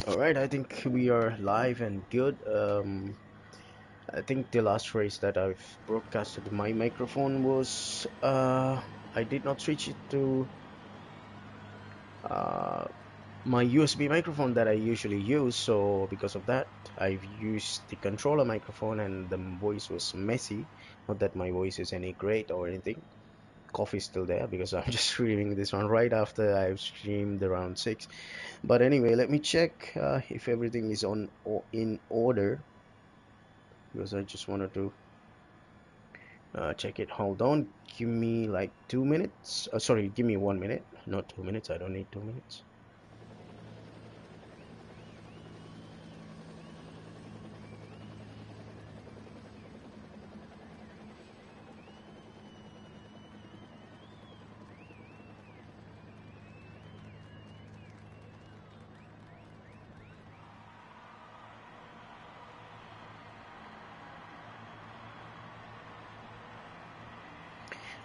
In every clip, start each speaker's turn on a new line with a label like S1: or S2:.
S1: All right, I think we are live and good. I think the last race that I've broadcasted my microphone was I did not switch it to uh, my USB microphone that I usually use. So because of that, I've used the controller microphone, and the voice was messy. Not that my voice is any great or anything. Coffee is still there because I'm just streaming this one right after I've streamed around 6. But anyway, let me check if everything is on or in order, because I just wanted to check it. Hold on, give me like 2 minutes. Sorry, give me 1 minute, not 2 minutes. I don't need 2 minutes.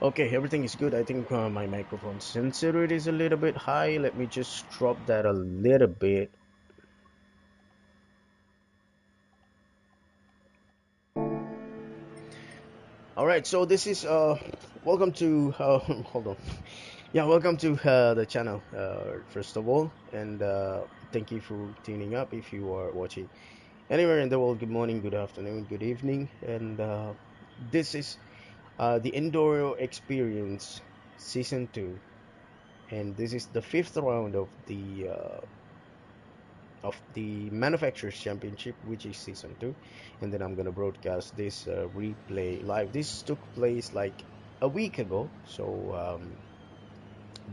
S1: Okay, everything is good. I think my microphone sensitivity is a little bit high. Let me just drop that a little bit. All right, so this is welcome to hold on. Yeah, welcome to the channel, first of all, and thank you for tuning up if you are watching anywhere in the world. Good morning, good afternoon, good evening, and this is the EnduroXperience Season 2, and this is the fifth round of the Manufacturers Championship, which is Season 2, and then I'm gonna broadcast this replay live. This took place like a week ago, so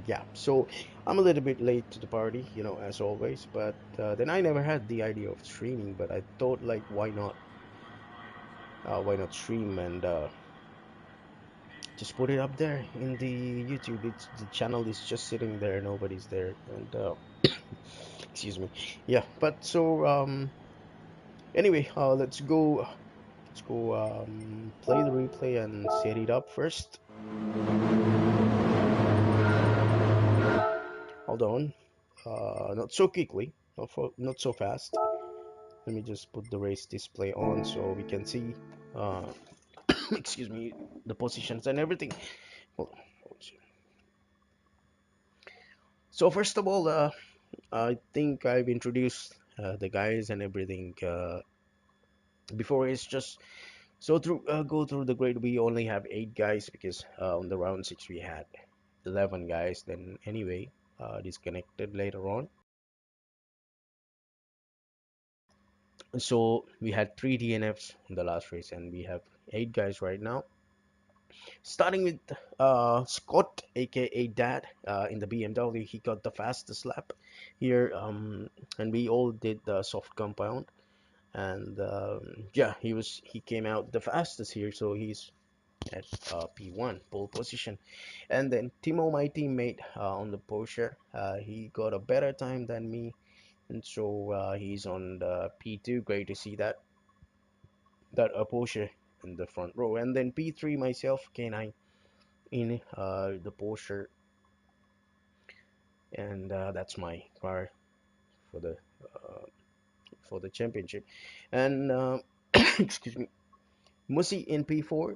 S1: yeah, so I'm a little bit late to the party, as always, but then I never had the idea of streaming, but I thought, like, why not stream and just put it up there in the YouTube. The channel is just sitting there, nobody's there, and excuse me. Yeah, but so anyway, let's go play the replay and set it up first. Hold on, not so quickly, not so fast. Let me just put the race display on so we can see, uh, excuse me, the positions and everything. Hold on. So first of all, I think I've introduced the guys and everything before. It's just so through go through the grid. We only have 8 guys because on the round 6 we had 11 guys. Then anyway, disconnected later on. So we had 3 DNFs in the last race, and we have 8 guys right now. Starting with Scott, aka Dad, in the BMW. He got the fastest lap here, and we all did the soft compound. And yeah, he came out the fastest here, so he's at P1 pole position. And then Timo, my teammate on the Porsche, he got a better time than me, and so he's on the P2. Great to see that a Porsche in the front row. And then P3, myself, K9 in the Porsche, and that's my car for the uh, for the championship. And excuse me, Musi in P4.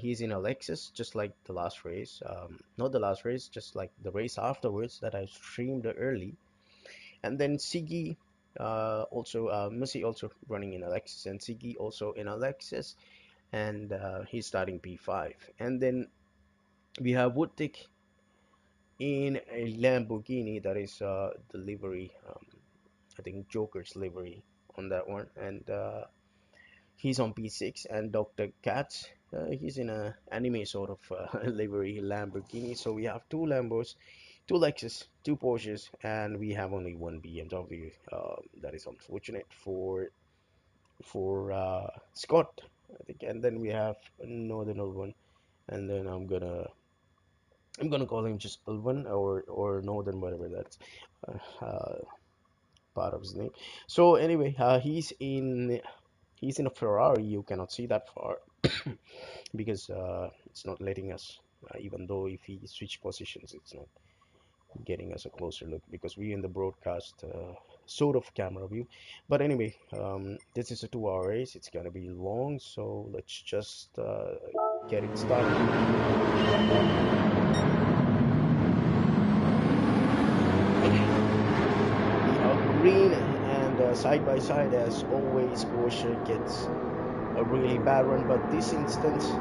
S1: He's in a Lexus, just like the last race. Not the last race, just like the race afterwards that I streamed early. And then Sigi, also Musi also running in a Lexus, and Sigi also in a Lexus, and he's starting P5. And then we have Woodtick in a Lamborghini, that is the livery, I think Joker's livery on that one, and he's on P6. And Dr. Katz, he's in a anime sort of livery Lamborghini. So we have 2 Lambos, 2 Lexus, 2 Porsches, and we have only one BMW. That is unfortunate for Scott, I think. And then we have another one, and then I'm gonna call him just Ulvan, or Northern, whatever that's part of his name. So anyway, he's in a Ferrari. You cannot see that far because it's not letting us. Even though if he switch positions, it's not getting us a closer look because we in the broadcast sort of camera view. But anyway, this is a 2 hour race. It's gonna be long, so let's just get it started. Green and side by side, as always, Porsche gets a really bad run, but this instance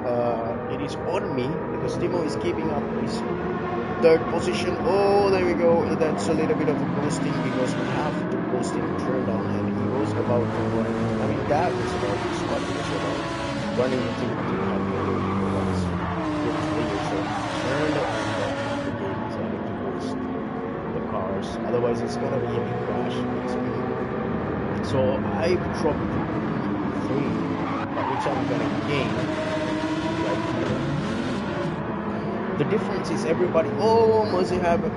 S1: it is on me because Timo is keeping up his third position. Oh, there we go. That's a little bit of a ghosting because we have the ghosting turned on, and he was about to run. I mean, that was about to spot. He was about running into the happy because good clear. So turned and the game decided to ghost the cars. Otherwise, it's gonna be a big crash. So I dropped three, which I'm gonna gain right here. The difference is everybody. Oh, Muzzy having a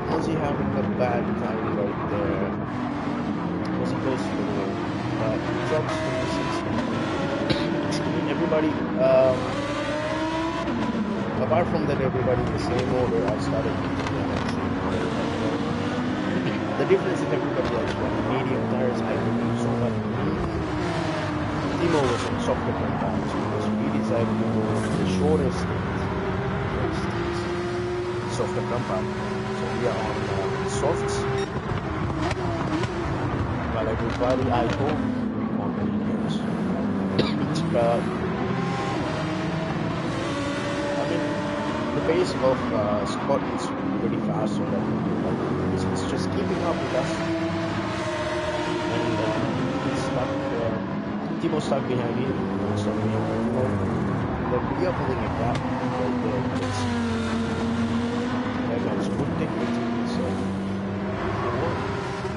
S1: bad time right there. Muzzy goes for the win, but drops to the 60. Everybody, apart from that, everybody in the same order. I started. The difference is everybody else running medium tires. I believe so, but Timo was on softer tires because we decided to go the shortest softer compound. So we are on softs. Well, everybody, I hope on mediums. But I mean, the pace of Scott is pretty fast on that medium. He's just keeping up with us, and he's stuck. Timo stuck behind him. Stuck behind him. Then we are pulling a gap right there. There comes good technique. So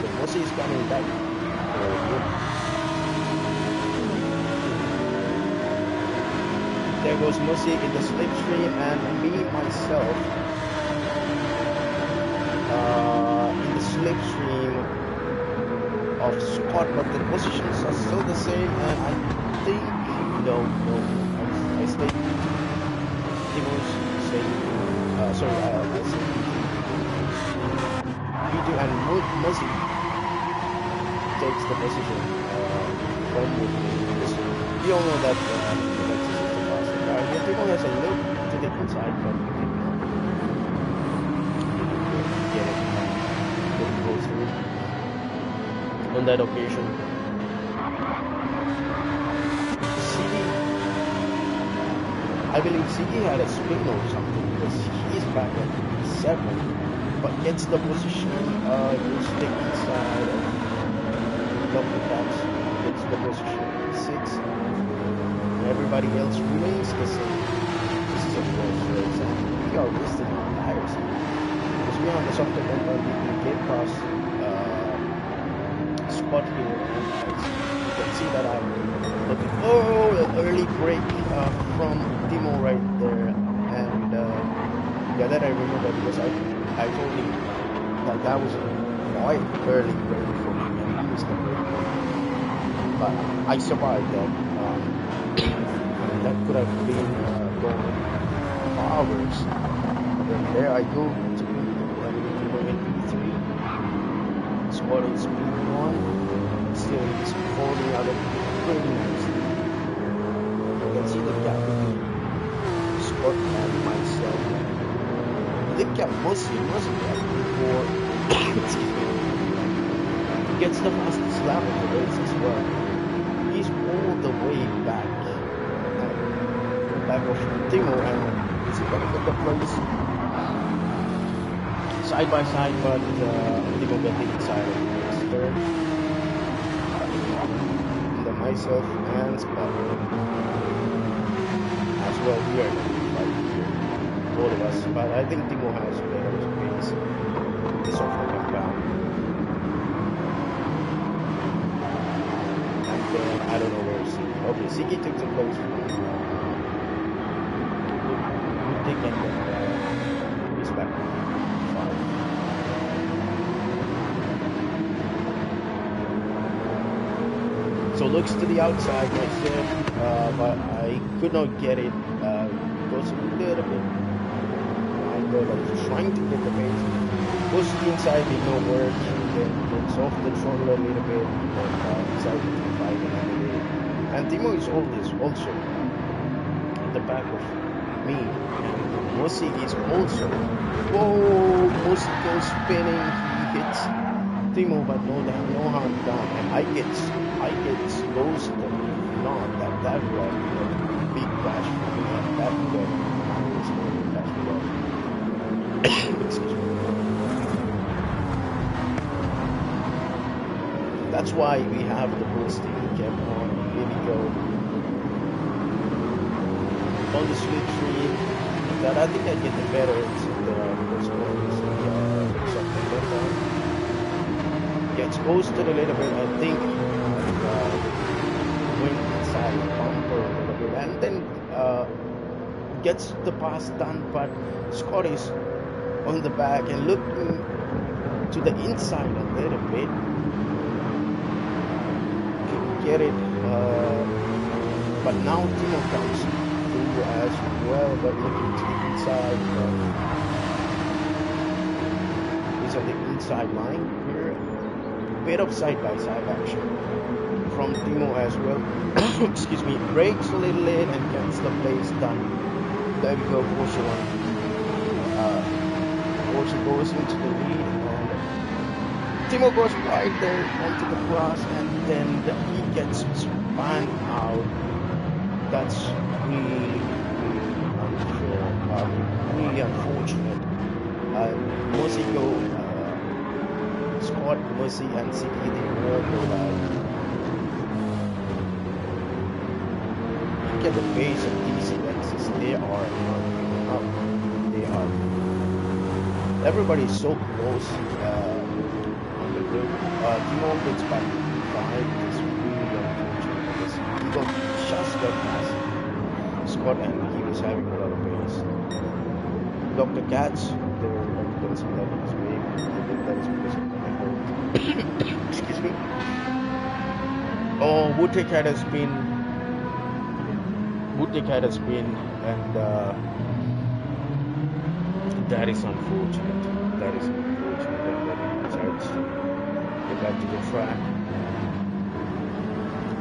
S1: the Mossi is coming back. There goes Mossi in the slipstream, and me myself in the slipstream of Scott, but the positions are still the same, and I think I stayed. Timo's staying. Sorry, I stayed. Vito and Muzzy takes the position from this. We all know that the Lexus is the faster car. Here, Timo has a look to the inside, but he did not get it. Didn't go through on that occasion. I believe Ziggy had a spin or something because he's back at 7, but gets the position, goes to the inside of double taps, gets the position 6, and everybody else remains the same. This is a close race, and we are wasting our tires because we are on the softer bumper. We get past spot here, and you can see that I'm looking. Oh, an early break from Timo right there, and yeah, that I remember because I told him that was quite early break for me, and he was the break. But I survived that. That could have been going hours. And there I go to P3. Squad is P1. Still he's holding out pretty nicely. You can see the gap between Scott and myself. The gap wasn't that before. He gets the fastest lap of the race as well. He's all the way back of Timo, and he's gonna get the place side by side, but Timo getting inside of the third. Myself and Scott as well. We are like both of us, but I think Timo has better space. This offer come down, and then I don't know where Ziggy. Okay, Ziggy took the place from good thing, and then he's back. So looks to the outside right there, but I could not get it. Goes a little bit. I was trying to get the pace. Goes to the inside, did not work. then gets off the throttle a little bit, and then decided to fight another way. And Timo is always also at the back of me, and Musi is also. Whoa! Musi goes spinning. He hits Timo, but no harm done. And I get close to him. Not that would have been a big crash for me, and that would have excuse me. That's why we have the boosting cap on. Here we go. On the slipstream. That I think I get the better of the scores. Gets ghosted a little bit, I think. Went inside the bumper a little bit, and then gets the pass done, but Scott is on the back and looking to the inside a little bit. Get it, but now Timo comes through as well, but looking to the inside. He's on the inside line here. Bit of side-by-side action from Timo as well. Excuse me, breaks a little late and gets the place done. There we go, Porsche one. Porsche goes into the lead, and Timo goes right there onto the grass, and then he gets spun out. That's really unfair, really unfortunate. Musi go. Scott, Musi, and Siki, they all go down. Look at the base of these Lexus. They are up. They are. Everybody is so close on the group. Timo gets back to 5. It's really unfortunate because he got just got past Scott, and he was having a lot of pace. Dr. Katz, they were convincing that he's waving. I think that is because of excuse me. Oh, Wutek has been, and that is unfortunate. That is unfortunate. And then he decides to get back to the track.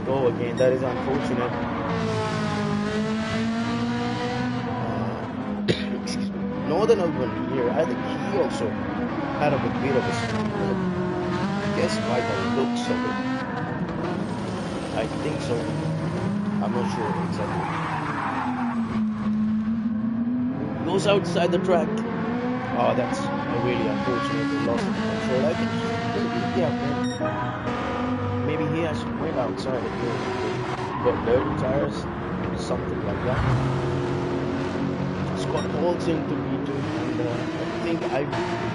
S1: Go again. That is unfortunate. Excuse me. Northern Albany here. I think he also had a bit of a spin. I guess by the looks of it, I think so. I'm not sure exactly. Goes outside the track. Oh, that's really unfortunate. He lost the control. I think maybe he has went outside again. Got dirty tires, something like that. Scott falls into P2, and I think I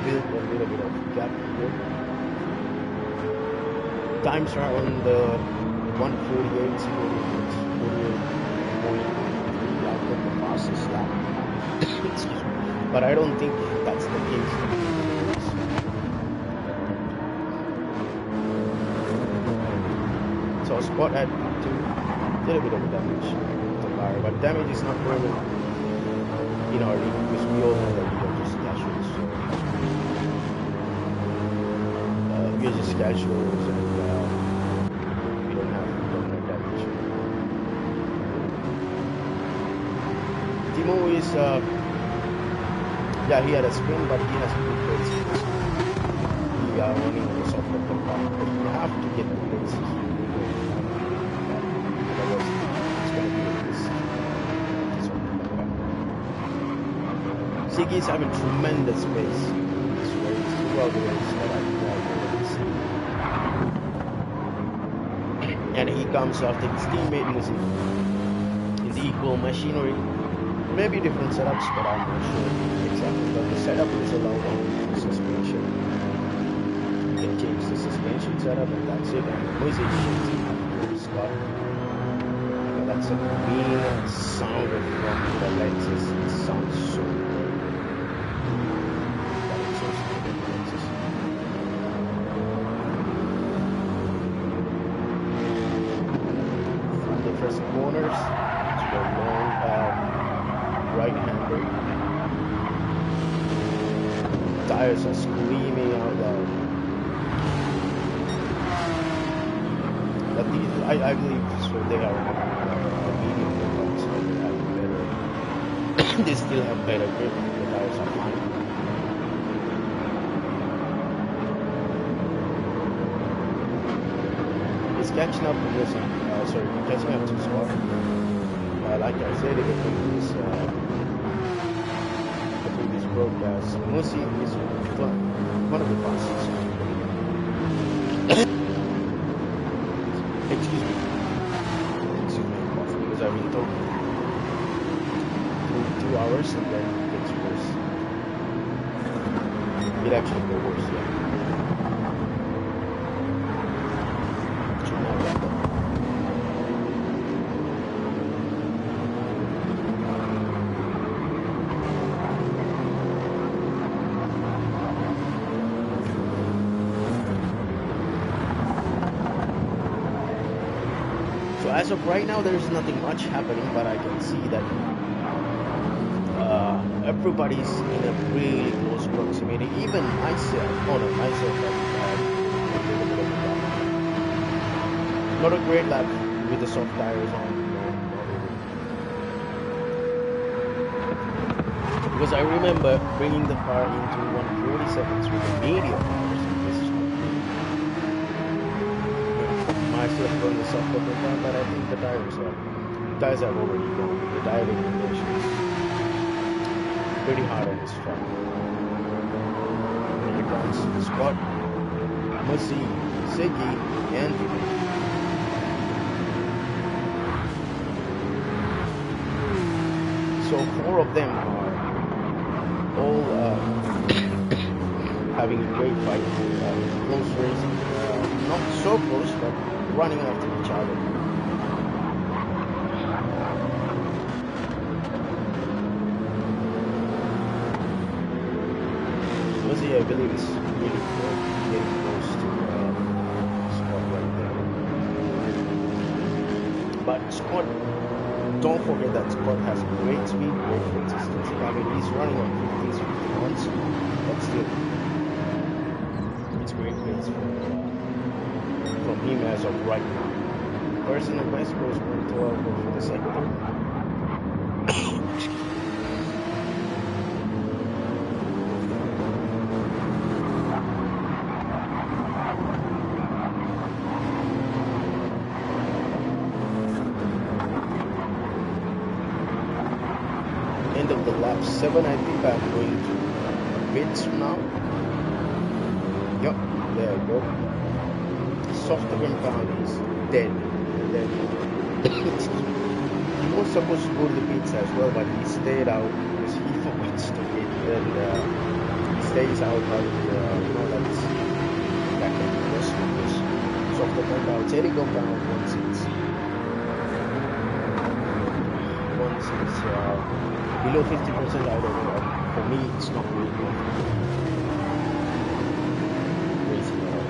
S1: built a little bit of gap here. Times are on the 148, 48.3. I got the fastest lap. Excuse me. But I don't think that's the case. So Scott had to get a bit of damage to the car, but damage is not really in our league because we all know that we are just casuals. We are just casuals, and we don't have damage. Timo is, he had a spin, but he has a good pace. We are running on the soft of the car, but you have to get the pace. Otherwise, it's going to be like this. Ziggy's having tremendous pace this race, throughout the race that I've and he comes after his teammate Musi in the equal machinery. Maybe different setups, but I'm not sure exactly. But the setup is allowed on the suspension. You can change the suspension setup, and that's it. And Musi shifts Scott. That's a mean sound from the Lexus. It sounds so good. Corners to the long right-hander. Tires are screaming out loud. But I believe so. They are the medium road, so they have better. They still have better grip. The tires are fine. It's catching up to this. Sorry, catching up to Scott. Like I said in the previous broadcast, Musi is one of the fastest. Excuse me, because I've been told 2 hours and then it gets worse. It actually gets worse, yeah. Should not let them. So as of right now, there's nothing much happening, but I can see that everybody's in a really close proximity. Even myself, not a great lap with the soft tires on. Because I remember bringing the car into 147s with the medium tires. This is not good. Myself going the soft upper down, but I think the tires have already gone. The tire degradation is pretty hard on this track. Here comes Scott, Musi, Ziggy, and so 4 of them are all having a great fight, close racing, not so close, but running after each other. Musi, I believe, is really good, getting close to Scott right there. But Scott, don't forget that Scott has great speed, great consistency. I mean, he's running on 50s, 51s, but still, it's great pace from him as of right now. Personal best goes 112 for the sector. End of the lap 7, I think I'm going to pits now. Yup, there you go. Softer compound is dead. He was supposed to go to the pits as well, but he stayed out because he forgot to pit, and he stays out of that's back in the rest of this softer compound. Any compound once it's below 50%, I don't know. For me, it's not really good. Racing at all.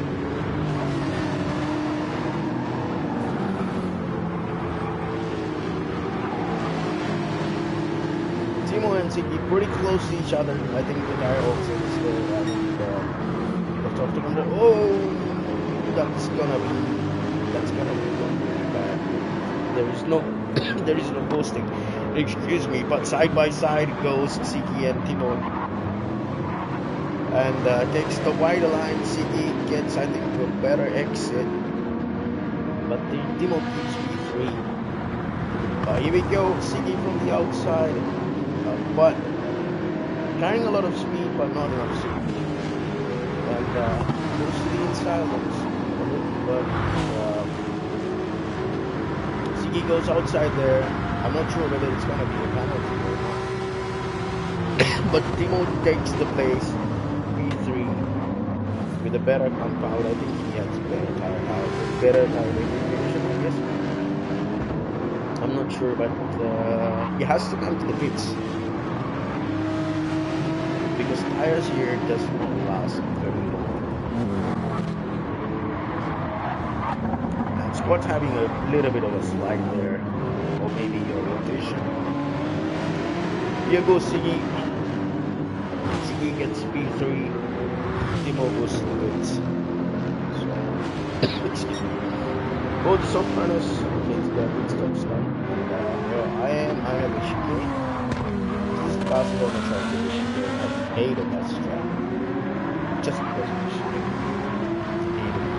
S1: Timo and Ziggy pretty close to each other. I think the tire also is there. The top to under. Oh, that's gonna be really bad. There is no boasting. Excuse me, but side by side goes Ziggy and Timo, and takes the wider line. Ziggy gets, I think, to a better exit, but Timo keeps P3. Here we go, Ziggy from the outside, but carrying a lot of speed, but not enough speed, and goes to the inside, but Ziggy goes outside there. I'm not sure whether it's going to be a penalty or not. But Timo takes the place, P3, with a better compound. I think he has better tire degradation, I guess. I'm not sure, but he has to come to the pits. Because tires here does not last very long. And Scott's having a little bit of a slide there. Or maybe your rotation. Here goes Ziggy. Ziggy gets P3. Timo goes to the pits. So, excuse me. Both Sopranos get their pit stops done. And where I have a chicane. This is the Barcelona track with the chicane. I hated that track just because of the chicane. Hated it.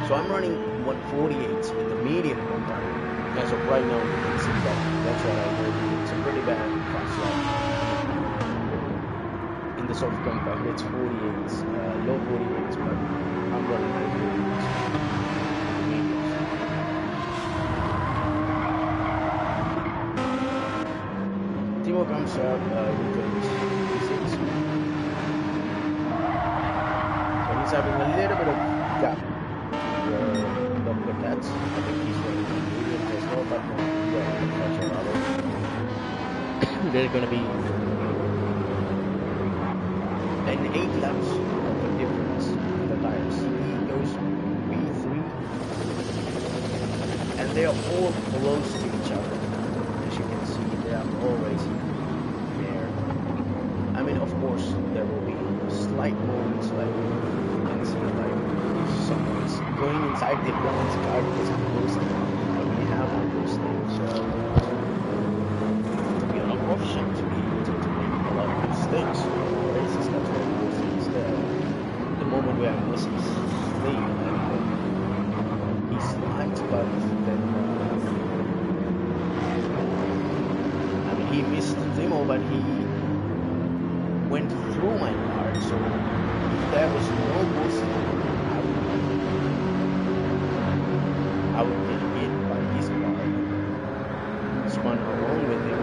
S1: So I'm running 148s with the medium compound. As of right now, you can see that that's what I heard. It's a pretty bad fast lap. In the soft compound, it's 48s, low 48s, but I'm running high 48s. Timo comes out with the P6. So he's having a little bit of gap the cats. I think he's running medium as well, but no, there's gonna be an 8 laps of the difference in the tires. He goes V3, and they are all close to each other. As you can see, they are always there. I mean, of course, there will be slight moments like you can see, like someone's going inside the opponent's car because of boosting. But we have all those things. To be an option to make a lot of mistakes. Races, that's what is the moment where Messi's lead and he slides, but then I mean he missed Timo, but he went through my car, so if there was no boosting, I would get hit by his car, spun along with him.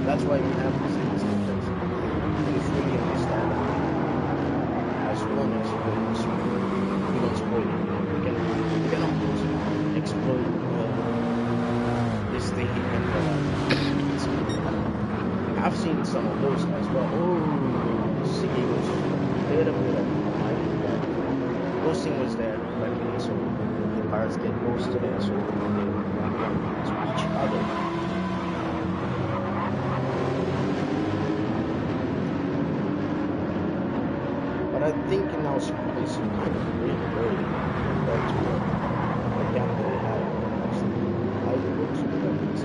S1: That's why we have these things in place. It's really understandable. As long as you don't spoil it, you can almost exploit this thing and I've seen some of those as well. Oh, Siggy was a little bit of ghosting was there, luckily, so the cars get ghosted and so they run to each other. But I think now it's kind of really early compared to the gap that we had. I look to the weapons.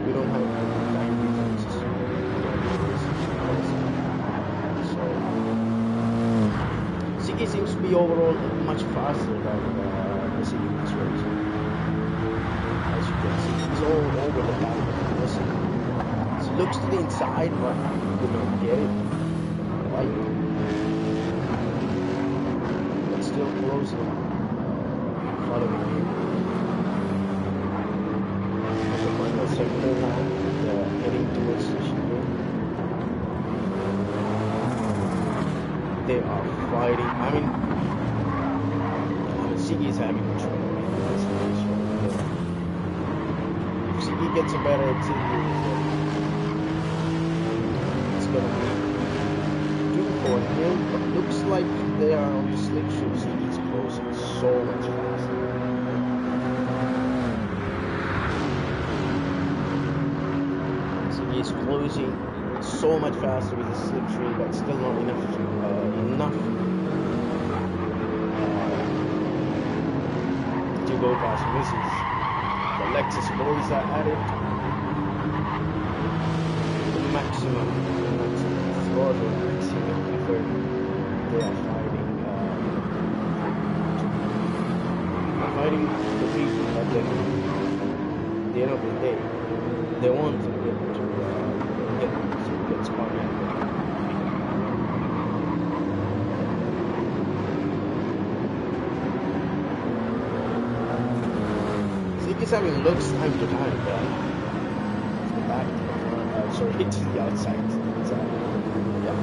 S1: We don't have line differences. So Siggy seems to be overall much faster than the Siggy this race. As you can see, he's all over the back of the He looks to the inside, but you don't get it. Right? Still closing, following him. Also find a sector now, heading towards the chicane. They are fighting. I mean Siggy is having trouble. If Siggy gets a better team, it's gonna be for him, but looks like they are on the slick shoes. He's closing so much faster. So he's closing so much faster with the slick shoe, but still not enough to go past Mrs. The Lexus boys are at it. The maximum throttle, maximum effort. They are fighting the people, but then at the end of the day, they want to get spun in. Siggy's having looks time to time, but to the back, sorry, to the outside. Yeah.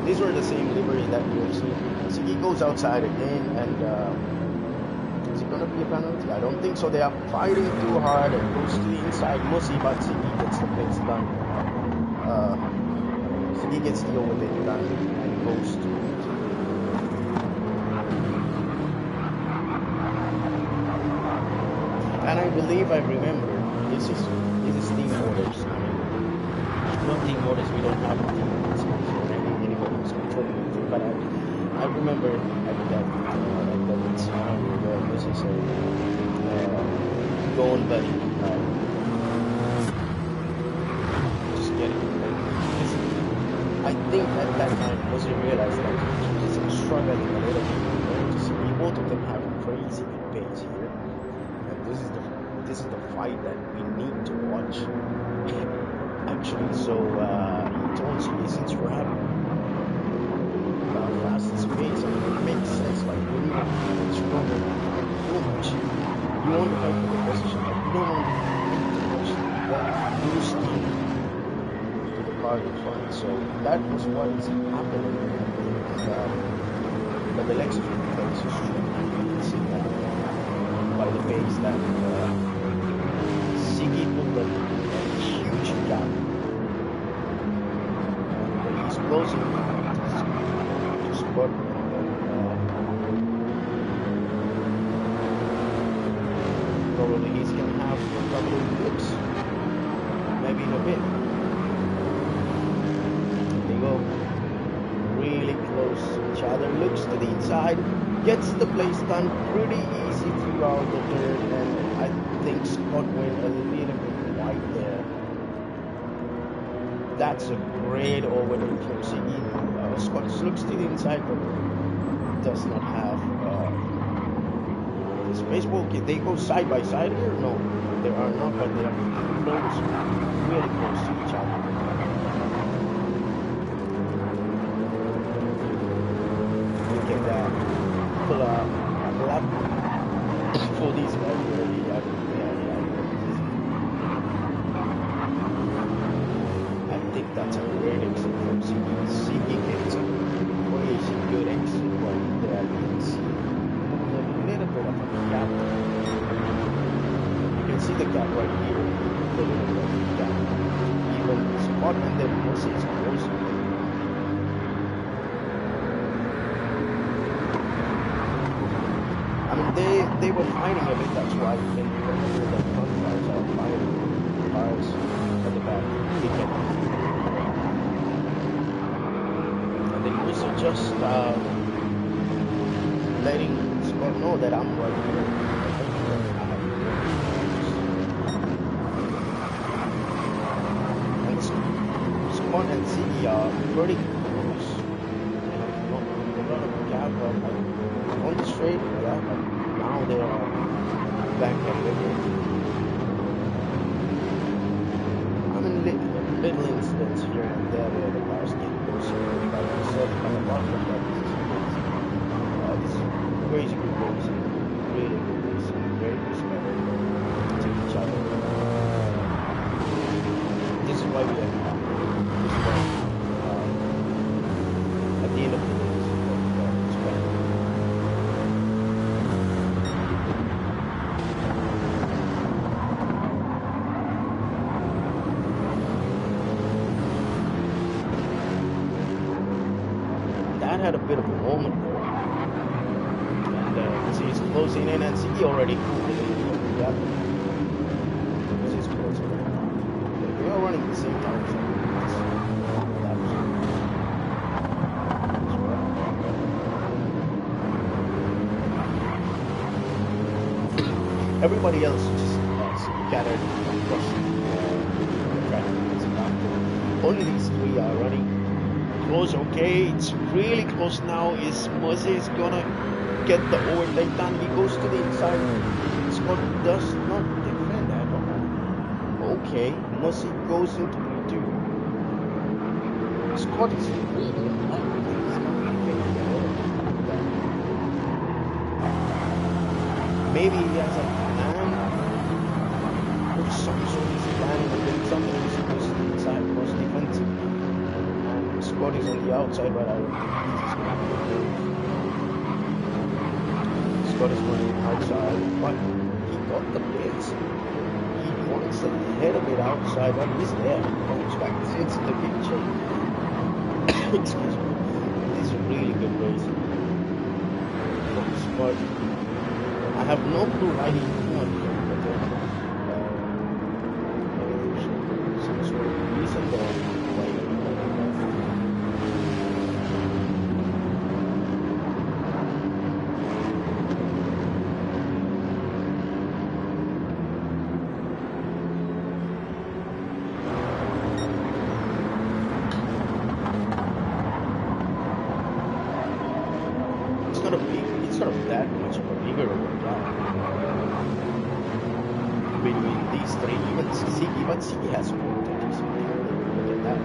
S1: These were the same livery that we have seen. Siggy goes outside again, and is it going to be a penalty? I don't think so. They are fighting too hard and goes to the inside. Musi, but Siggy gets the pits done. Siggy gets the overtake done and goes to believe I remember. This is team orders. I mean, not team orders. We don't have a team orders or anybody who's controlling it. But I remember at that scenario where Mrs. said, "Go on, buddy. Just get it." Because I think at that time Moses realized that he's struggling a little bit. To see both of them have crazy good pace here, and this is the fight that we need to watch. Actually, so he told me since we're having fast pace, and it makes sense. Like when you're stronger, you want to fight for the position, but you don't want to push then lose time to the part in front. So that was what is happening. But the Lexus plays is strong. You can see that by the pace that Siggy put a huge gap. And he's closing to Scott. Probably he's going to have a couple of flips. Maybe in a bit. They go really close to each other. Looks to the inside. Gets the place done pretty easy throughout the turn. And I think Scott went a little bit wide there. That's a great overtake from Siggy. Scott looks to the inside but does not have this baseball kit. They go side by side here? No, they are not, but they are close, really close to each other. Look at that. Pull up, for these guys really. I think that's a great exit from Siggy. Siggy gets a crazy good exit right there. You can see a little bit of a gap. You can see the gap right here. A little bit of a gap. Even Scott and then Moses is closing. I mean, they were fighting a bit. That's why you can remember that front cars are fighting cars at the back. And then Moses just letting Scott know that I'm right here. And Scott and Siggy are pretty close. Not a lot of gap, but on the straight, yeah, but now they are back a little. I mean, little incidents here and there where the cars get closer, but I said, but apart from that, this is crazy good racing, really good racing, very respect to each other. This is why we have this is why at the end of the day, this is what we got respect. That had a bit of a moment there. He's closing in, and Siggy already pulled it in. Yeah. He's closing in. They are running the same time. Everybody else just scattered across the track. Only these three are running close. Okay, it's really close now. Is Moses gonna get the overtake done? He goes to the inside. Scott does not defend at all. Okay, Moses goes into P2. Scott is really alive. Maybe he has a plan or some sort of plan, and then something is goes to the inside cross defensive. And Scott is on the outside, but I don't think he's going to be Scott is running outside, but he got the pace. He wants to head a bit outside, but he's there. It's in the picture. Excuse me. This is really good racing from Scott. I have no clue why he won, sort of that much of a bigger of a gap between these three. Even Siki has overtaken his Look at that.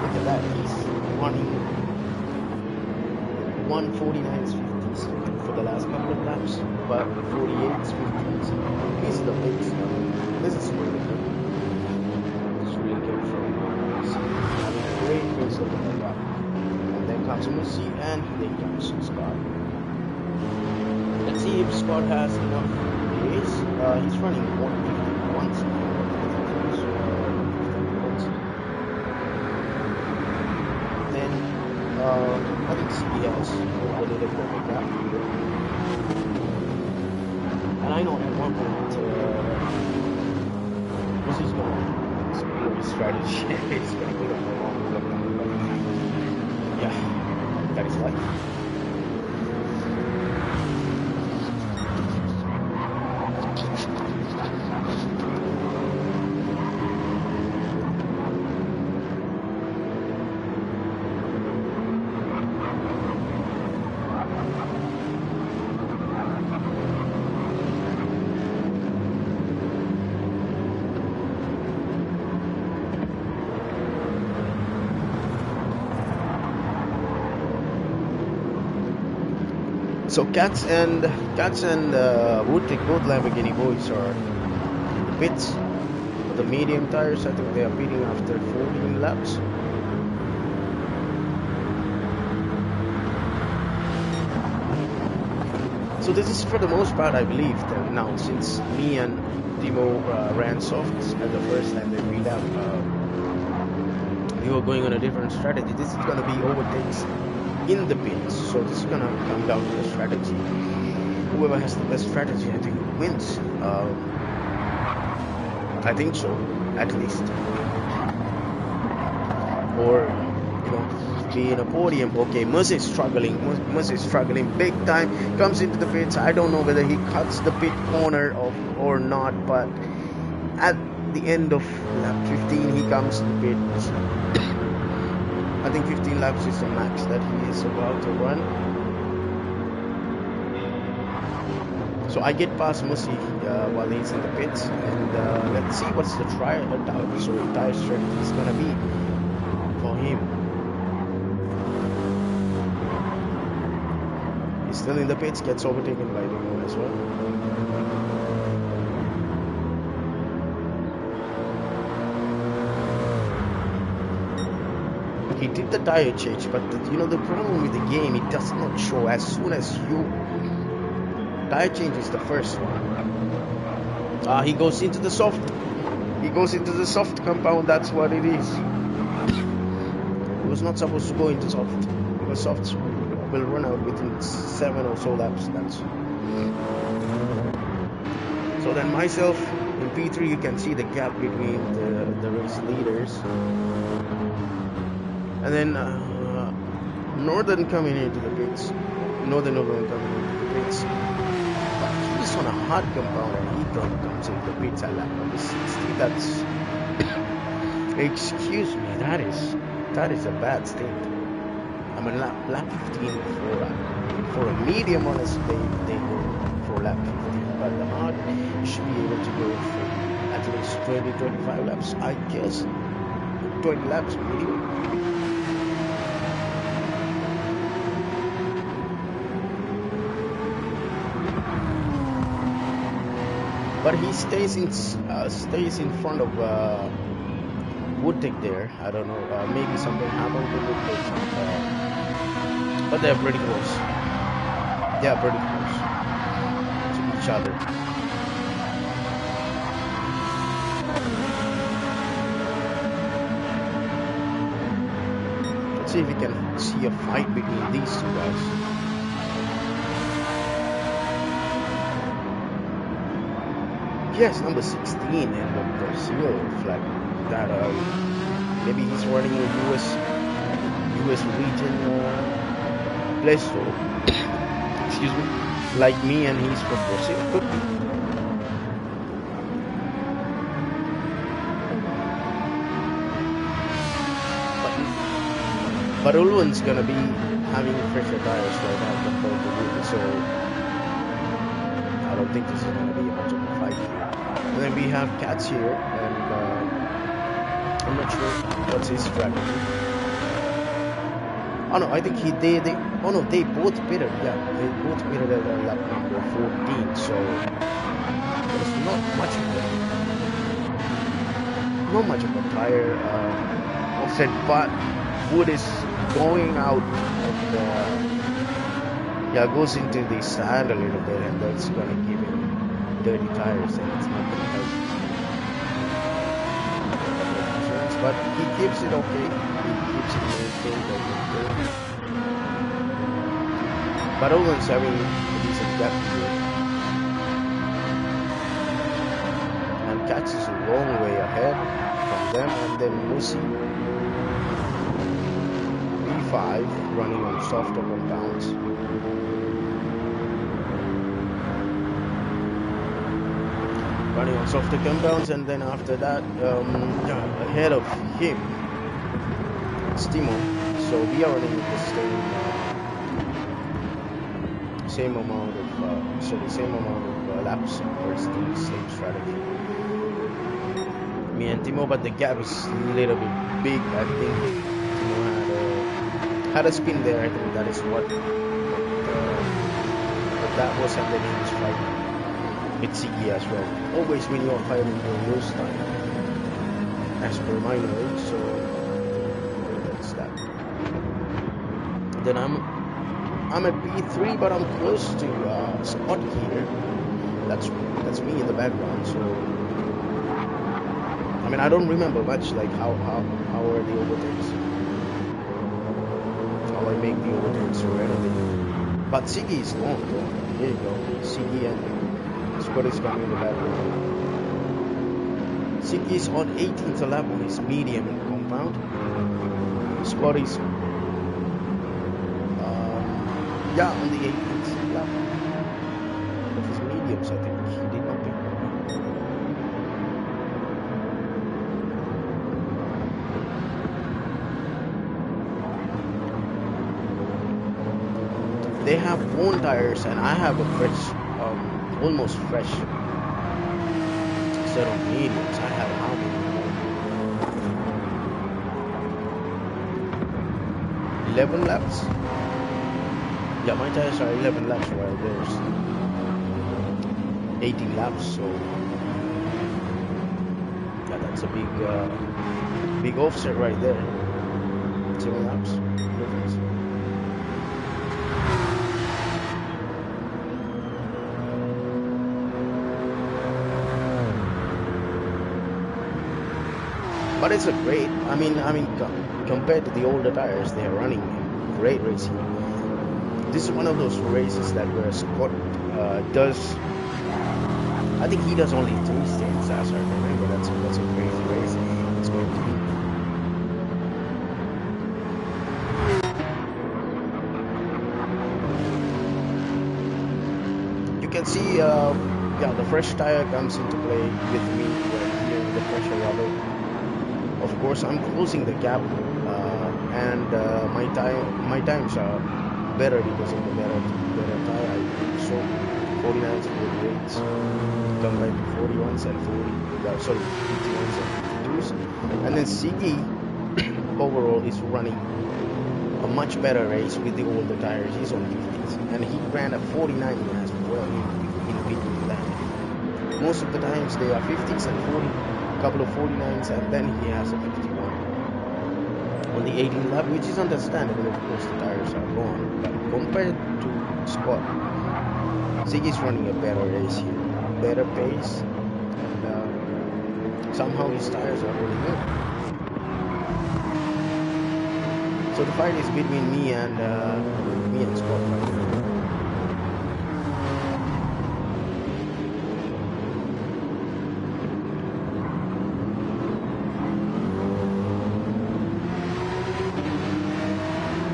S1: Look at that. He's running 149.50s for the last couple of laps, but 48.50s. These are the pits. This is really good. It's really good from having a great pace of the gap. And then comes Musi, and then comes Scott. Let's see if Scott has enough pace. He's running 151. Then I think he has a little bit of a gap. And I know at one point Musi's going to screw his strategy. He's going to go down the wrong look. Yeah, that is life. So Cats and Woodtick, both Lamborghini boys, are the pits. The medium tires, I think they are pitting after 14 laps. So this is for the most part, I believe, that now since me and Timo ran softs at the first time they beat up, we were going on a different strategy. This is going to be overtakes in the pits, so this is gonna come down to the strategy. Whoever has the best strategy, I think, wins. I think so, at least. Or, be in a podium. Okay, Mercy is struggling big time. Comes into the pits. I don't know whether he cuts the pit corner or not, but at the end of lap 15, he comes to the pits. I think 15 laps is the max that he is about to run. So I get past Musi while he's in the pits, and let's see what's the tire strategy is gonna be for him. He's still in the pits, gets overtaken by Dino as well. He did the tire change, but the problem with the game, it does not show as soon as you tire change is the first one. He goes into the soft. He goes into the soft compound. That's what it is. He was not supposed to go into soft because softs will run out within 7 or so laps. So then myself in P3, you can see the gap between the race leaders. And then Northern coming into the pits. Northern coming into the pits. But he's on a hard compound and he comes into the pits at lap number 60. That's excuse me, that is a bad state. I mean lap 15 for a medium, honestly they go for lap 15, but the hard should be able to go for at least 20-25 laps. I guess 20 laps medium. But he stays in front of Woodtick there. I don't know. Maybe something happened to Woodtick. But they're pretty close. They are pretty close to each other. Let's see if we can see a fight between these two guys. Yes, number 16 and the Brazil flag. That maybe he's running a US region play store. Excuse me, like me, and he's from Brazil. Could be. But Ulwan's gonna be having fresher tires right now compared to Wood, so don't think this is going to be much of a fight here. And then we have Cats here, and I'm not sure what's his strategy. Oh no, I think oh no, they both pitted. Yeah, they both pitted at lap number 14. So there's not much of a tire offset, but Wood is going out and yeah, goes into the sand a little bit, and that's gonna give him dirty tires, and it's not gonna help. But he keeps it okay. He keeps it maintained over there. But Owen's having a decent gap here. And Cats is a long way ahead from them, and then Musi B5 running on softer compounds. Running on softer compounds, and then after that, ahead of him, it's Timo. So we are running the same amount of laps, versus the same strategy. Me and Timo, but the gap is a little bit big. I think Timo had a spin there. I think that is what that was, and then he was fighting with Siggy as well. Always when you're fighting on those time, as per my knowledge. So that's that. Then I'm at P3, but I'm close to Scott here. That's me in the background. So I mean, I don't remember much, like how are the overtakes, how I make the overtakes or anything. But Siggy is gone. There you go. Siggy and Scott is coming in the background. Siggy is on 18th lap on his medium and compound. Scott is on the 18th lap of his mediums. I think he did not pick one. They have worn tires, and I have a fresh, almost fresh set of mediums. I have how many? 11 laps. Yeah, my tires are 11 laps, while there's 18 laps. So yeah, that's a big offset right there. 7 laps difference. But it's a great. I mean, compared to the older tires, they are running great racing. This is one of those races that where Scott does. I think he does only 3 stints, as I remember. That's a crazy race. It's going to be. You can see, the fresh tire comes into play with me here in the pressure rubber. Of course, I'm closing the gap, and my times are better because of the better tire. So 49s and 48s compared to 41s and 51s and 52s. And then Siggy overall is running a much better race with the older tires. He's on 50s, and he ran a 49 as well in between that. Most of the times they are 50s and 40. Couple of 49s, and then he has a 51 on the 18th lap, which is understandable. Of course, the tires are gone, but compared to Scott, Ziggy's running a better race here, better pace, and somehow his tires are really good. So the fight is between me and Scott right now.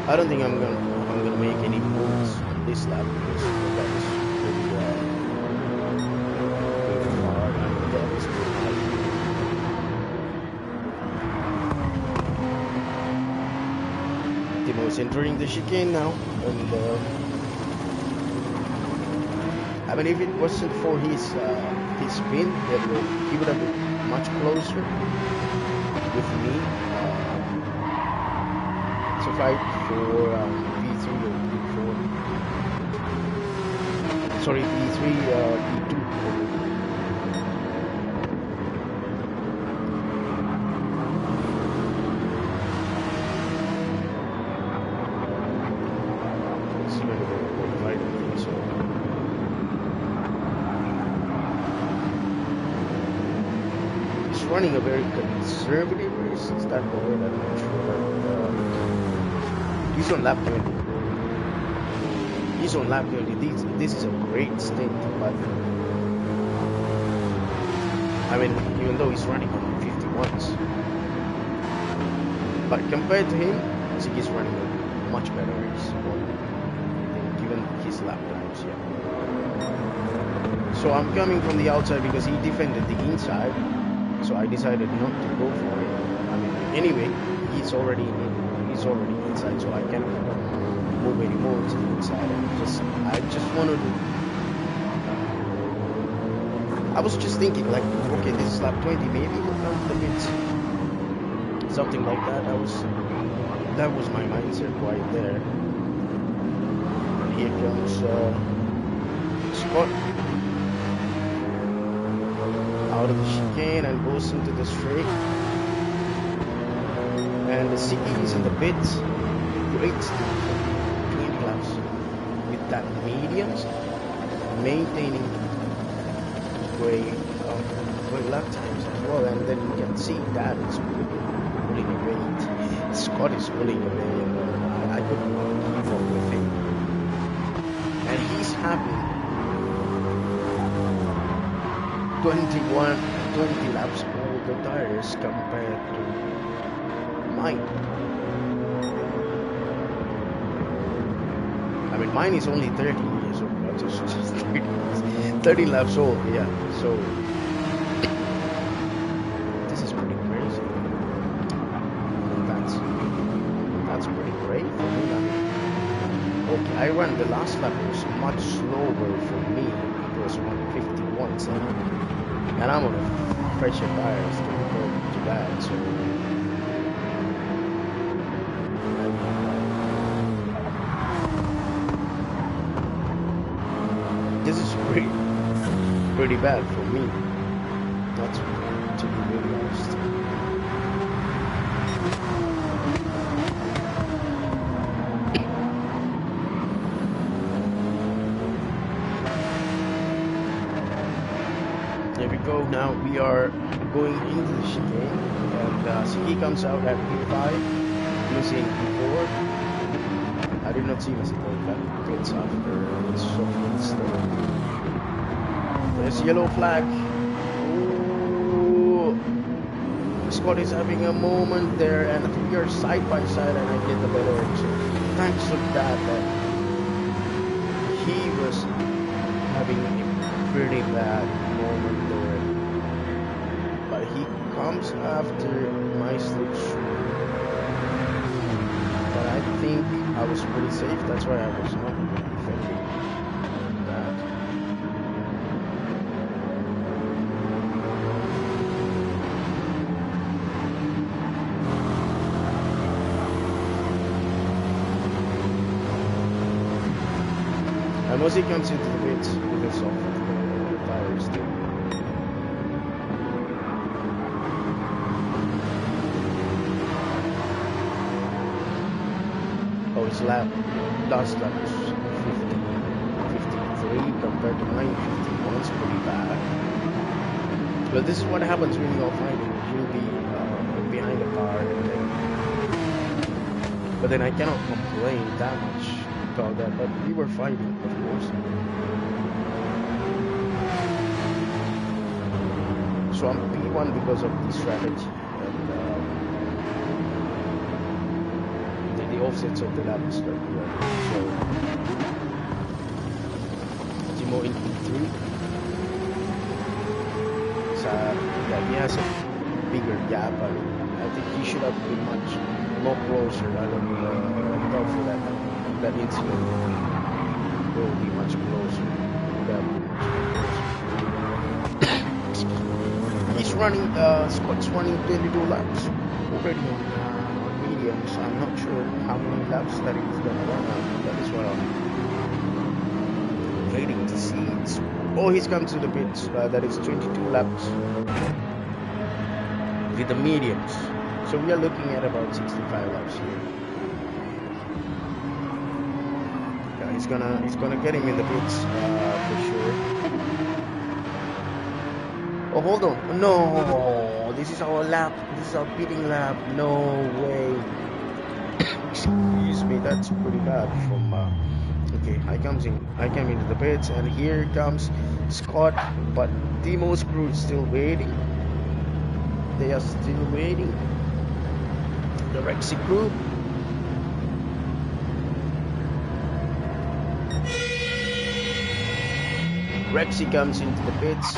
S1: I don't think I'm gonna make any moves on this lap because that is pretty hard. That is pretty hard. Timo is entering the chicane now, and I mean, if it wasn't for his spin, he would have been much closer with me to fight for P3 or P4. Sorry, P3, P2. Running a very conservative race. Is that the word? I'm not sure. But, he's on lap 20. He's on lap 20. This is a great stint, but I mean, even though he's running on 51s, but compared to him, I think he's running a much better race, given his lap times. Yeah. So I'm coming from the outside because he defended the inside. So I decided not to go for it. I mean, anyway, he's already inside, so I cannot move anymore to the inside. I just wanted to. I was just thinking, like, okay, this is lap 20, maybe we'll come to the pits, something like that. That was my mindset right there. And here comes Scott. Out of the chicane and goes into the straight, and the Siki is in the pit. Great start, 20 laps with that mediums, maintaining great lap times as well. And then you can see that is pulling away. Scott is pulling away, and I couldn't keep up with him, and he's having 20 laps all the tires compared to mine. I mean, mine is only 30 years old, but just 30 laps old, yeah. So this is pretty crazy. That's pretty great for me. I mean, okay, I ran the last lap was much slower for me. It was 151, so. And I'm on a fresher tires to go to that, so this is pretty bad for me. That's to be really honest. There we go. Now we are going into the chicane, and Siki comes out at P5, using P4. I did not see Mr. Back pits after it's soft start. There's yellow flag. Ooh. Scott is having a moment there, and we are side by side, and I get the better edge. So thanks to that he was having a pretty bad moment there, but he comes after my slipstream. But I think I was pretty safe. That's why I was not defending that. And Mosey comes into the pits because of the tires too. Oh, his last lap was 53 compared to mine. 51 is pretty bad. But this is what happens when you're fighting. You'll be behind the car, but then I cannot complain that much about that. But we were fighting, of course. So I'm P1 because of the strategy and the offsets of the laps that we are. So Timo in P3. So yeah, he has a bigger gap. I think he should have been much more closer. I don't know for that incident. Will be much closer. Scott's running 22 laps already on mediums. I'm not sure how many laps that he's gonna run on. That is what I'm waiting to see. Oh, he's come to the pits. That is 22 laps with the mediums. So we are looking at about 65 laps here. Yeah, he's gonna get him in the pits for sure. Oh, hold on. No, this is our lap. This is our pitting lap. No way. Excuse me, that's pretty bad from okay, I came into the pits, and here comes Scott, but Timo's crew is still waiting. They are still waiting. The Rexy crew. Rexy comes into the pits.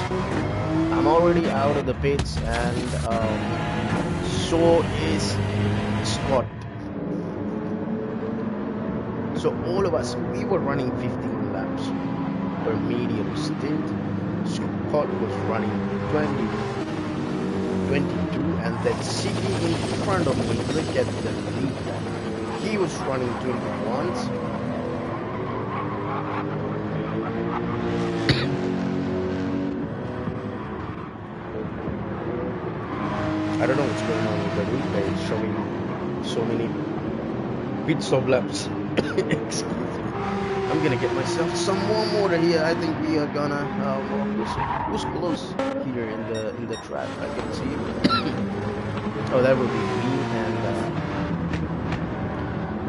S1: I'm already out of the pits, and so is Scott. So all of us, we were running 15 laps per medium stint. Scott was running 20, 22, and then Siggy in front of me. Look at the lead. He was running 21s. I don't know what's going on with the replay. It's showing so many pit stop laps. Excuse me. I'm gonna get myself some more water here. I think we are gonna who's close here in the track. I can see him. Oh, that would be me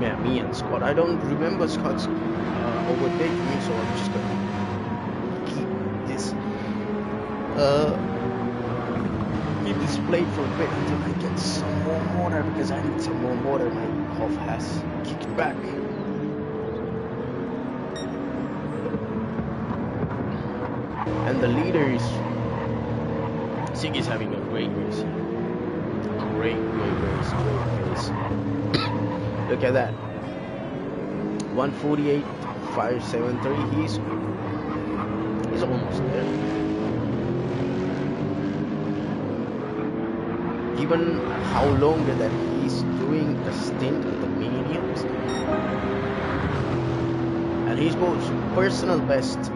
S1: and me and Scott. I don't remember Scott's overtaking me, so I'm just gonna keep this plate for a bit until I get some more water, because I need some more water. My cough has kicked back. And the leader is Siggy's having a great race. Great race. Look at that. 148.573. He's almost there. Given how long that he's doing a stint with the mediums, and he goes personal best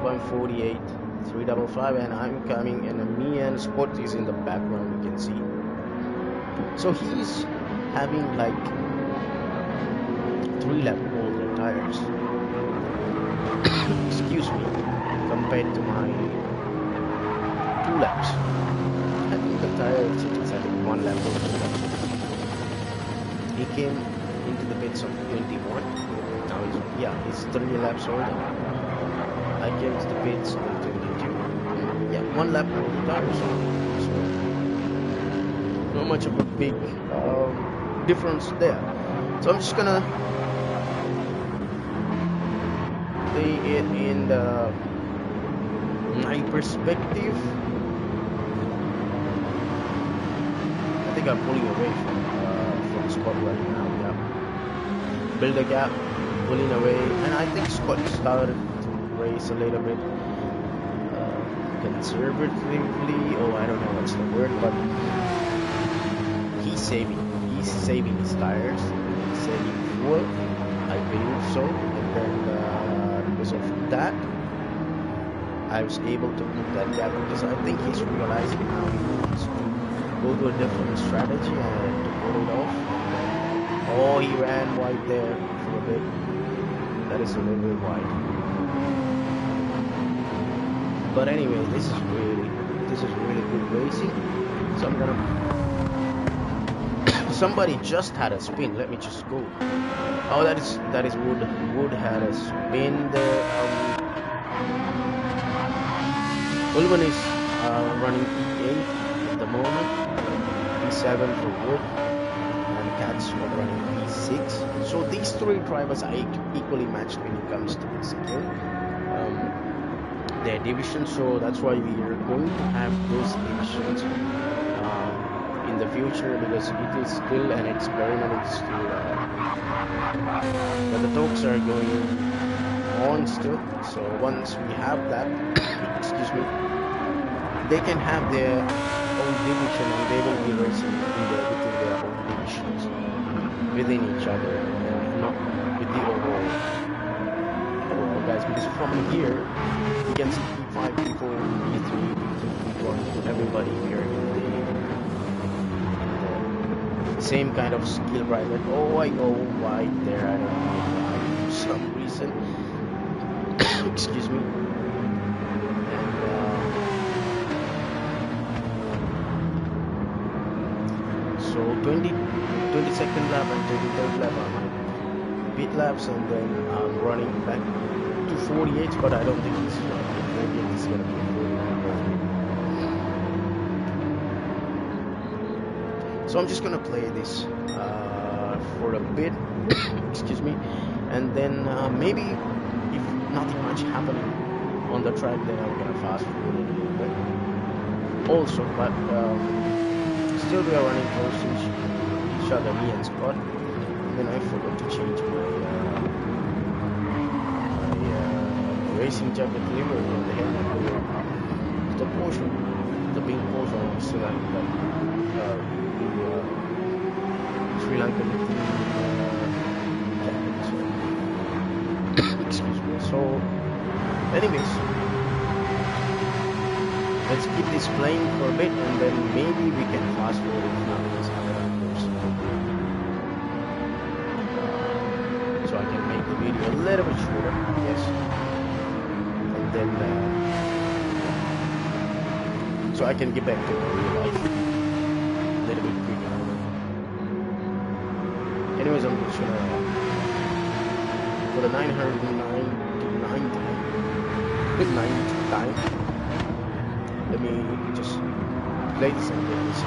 S1: 148.355, and I'm coming, and me and Scott is in the background, you can see. So he's having like 3 lap older tires. Excuse me, compared to my 2 laps. I think the tire is at 1 lap older. He came into the pits on 21. Now he's 3 laps older. I came to the pits on 22. Yeah, 1 lap older tires. So not much of a big difference there. So I'm just gonna lay it in my perspective. I think I'm pulling away from Scott right now. Yeah, build a gap, pulling away, and I think Scott started to race a little bit conservatively. Oh, I don't know what's the word, but he's saving his tires, he's saving fuel, I believe so. And then because of that, I was able to put that gap, because I think he's realizing now he wants to go to a different strategy and to pull it off. Oh, he ran wide there for a bit. That is a little bit wide. But anyway, this is really good racing. So I'm gonna. Somebody just had a spin. Let me just go. Oh, that is Wood. Wood had a spin there. Ulvan is running E8 at the moment. E7 for Wood, and Cats are running E6. So these 3 drivers are equally matched when it comes to the skill. Their division, so that's why we are going to have those divisions in the future, because it is still an experiment. It's still but the talks are going on still. So once we have that excuse me, they can have their own division and they will be racing within their own divisions within each other and not with the overall guys, because from here you can see P5, P4, P3, P2, P1, everybody here in the same kind of skill bracket. Oh, I go wide there, I don't know why for some reason. Excuse me. And so 22nd lap and 23rd lap are my pit laps, and then I'm running back to 48, but I don't think this is going to be a 48, this is going to be a 49. So I'm just going to play this for a bit, excuse me, and then maybe if nothing much happening on the track, then I'm going to fast forward a little bit also, but still we are running close to each other, me and Scott. Then I forgot to change my racing jacket livery on the helmet. The portion, the big portion of Sri Lanka, Sri Lankan jacket. So, excuse me. So, anyways, let's keep this playing for a bit, and then maybe we can fast forward if nothing is happening, of course. So I can make the video a little bit shorter, yes. And then, so I can get back to real life a little bit quicker. Anyways, I'm just gonna, for the 999th time, let me just play this and then see.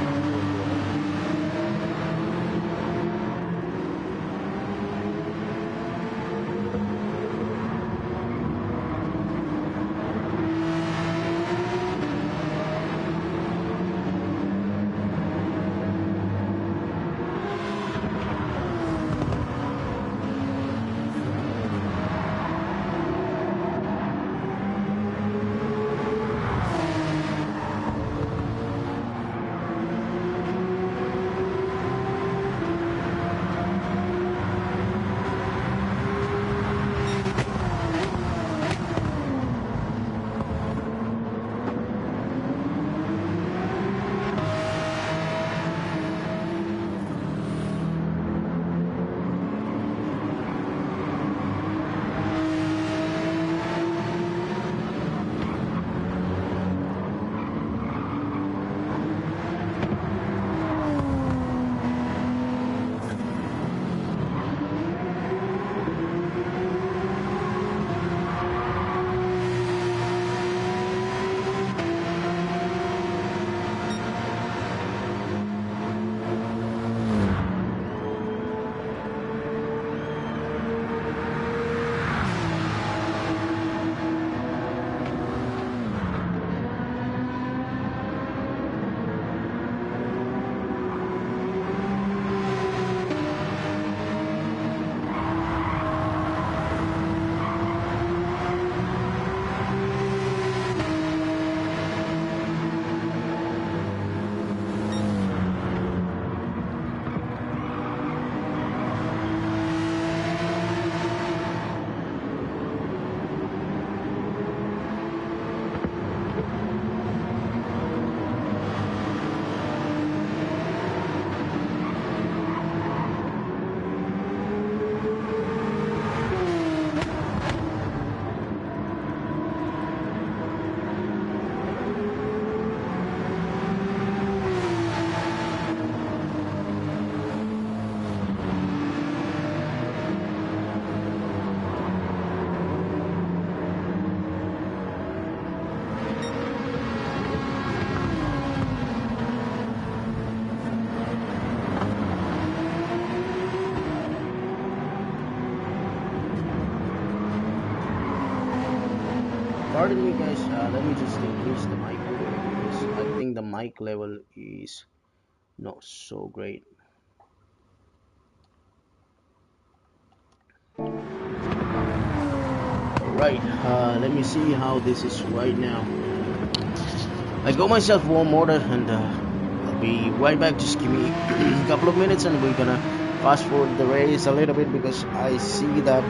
S1: Pardon me guys, let me just increase the mic because I think the mic level is not so great. Alright, let me see how this is right now. I got myself warm water and I'll be right back. Just give me a couple of minutes and we're gonna fast forward the race a little bit because I see that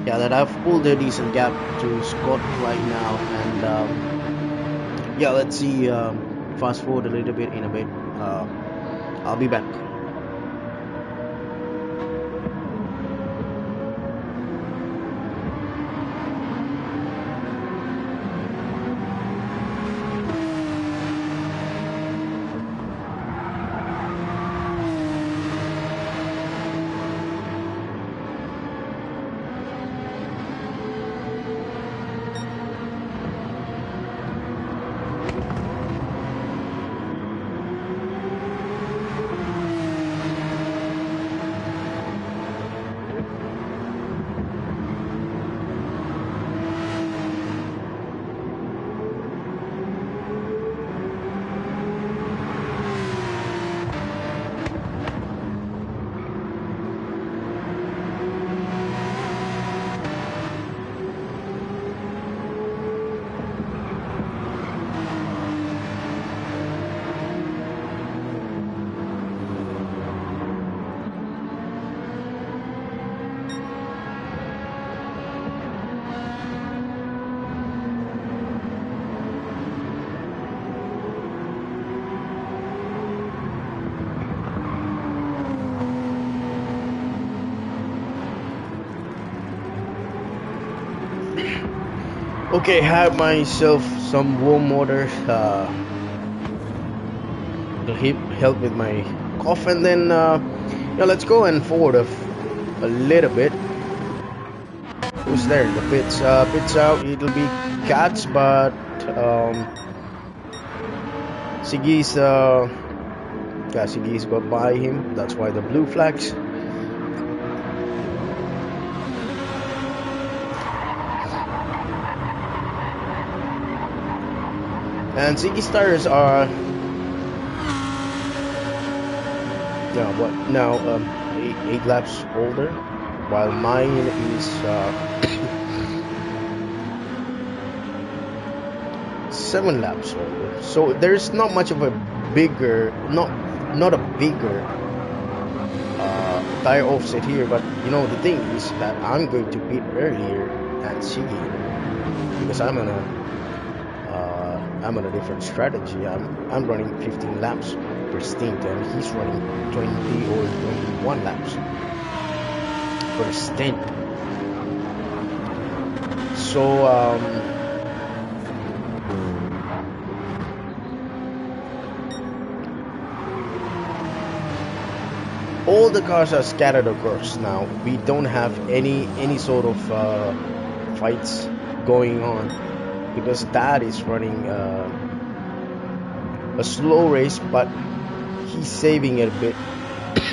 S1: that I've pulled a decent gap to Scott right now, and let's see. Fast forward a little bit in a bit. I'll be back. Okay, have myself some warm water to help with my cough, and then let's go and forward a little bit. Who's there? The pits out. It'll be Cats, but Siggy's Siggy's got by him. That's why the blue flags. And Ziggy's tires are eight laps older, while mine is 7 laps older. So there's not much of a bigger, not a bigger tire offset here. But the thing is that I'm going to pit earlier than Ziggy because I'm on a different strategy. I'm running 15 laps per stint, and he's running 20 or 21 laps per stint. So all the cars are scattered across now. We don't have any sort of fights going on, because Dad is running a slow race, but he's saving it a bit.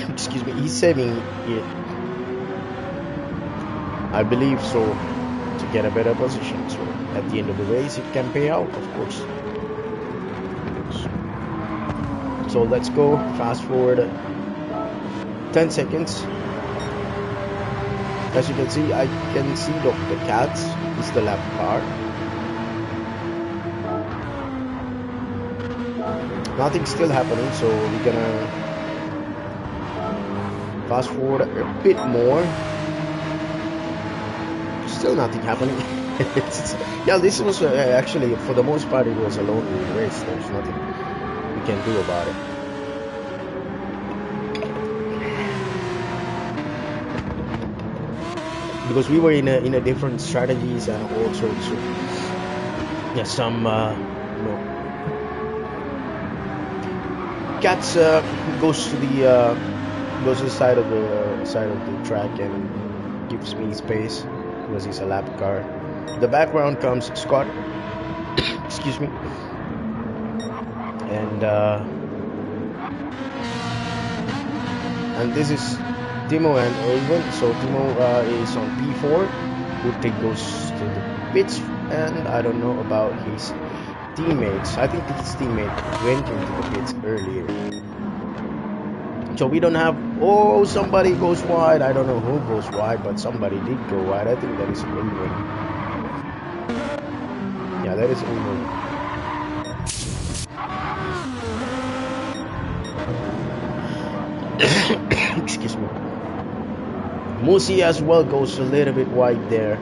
S1: Excuse me, he's saving it, I believe so, to get a better position. So at the end of the race, it can pay out, of course. So let's go fast forward 10 seconds. As you can see, I can see Dr. Katz is the lap car. Nothing's still happening, so we're gonna fast forward a bit more. Still nothing happening. This was actually, for the most part, it was a lonely race. There's nothing we can do about it. Because we were in a different strategies and all sorts of some Cats goes to the side of the track and gives me space because he's a lap car. The background comes Scott, excuse me, and this is Timo and Irvin. So Timo is on P4. Utek goes to the pits, and I don't know about his teammates. I think his teammate went into the pits earlier. So we don't have, somebody goes wide. I don't know who goes wide, but somebody did go wide. I think that is Irvin. Yeah, that is Ulmo. Excuse me. Musi as well goes a little bit wide there.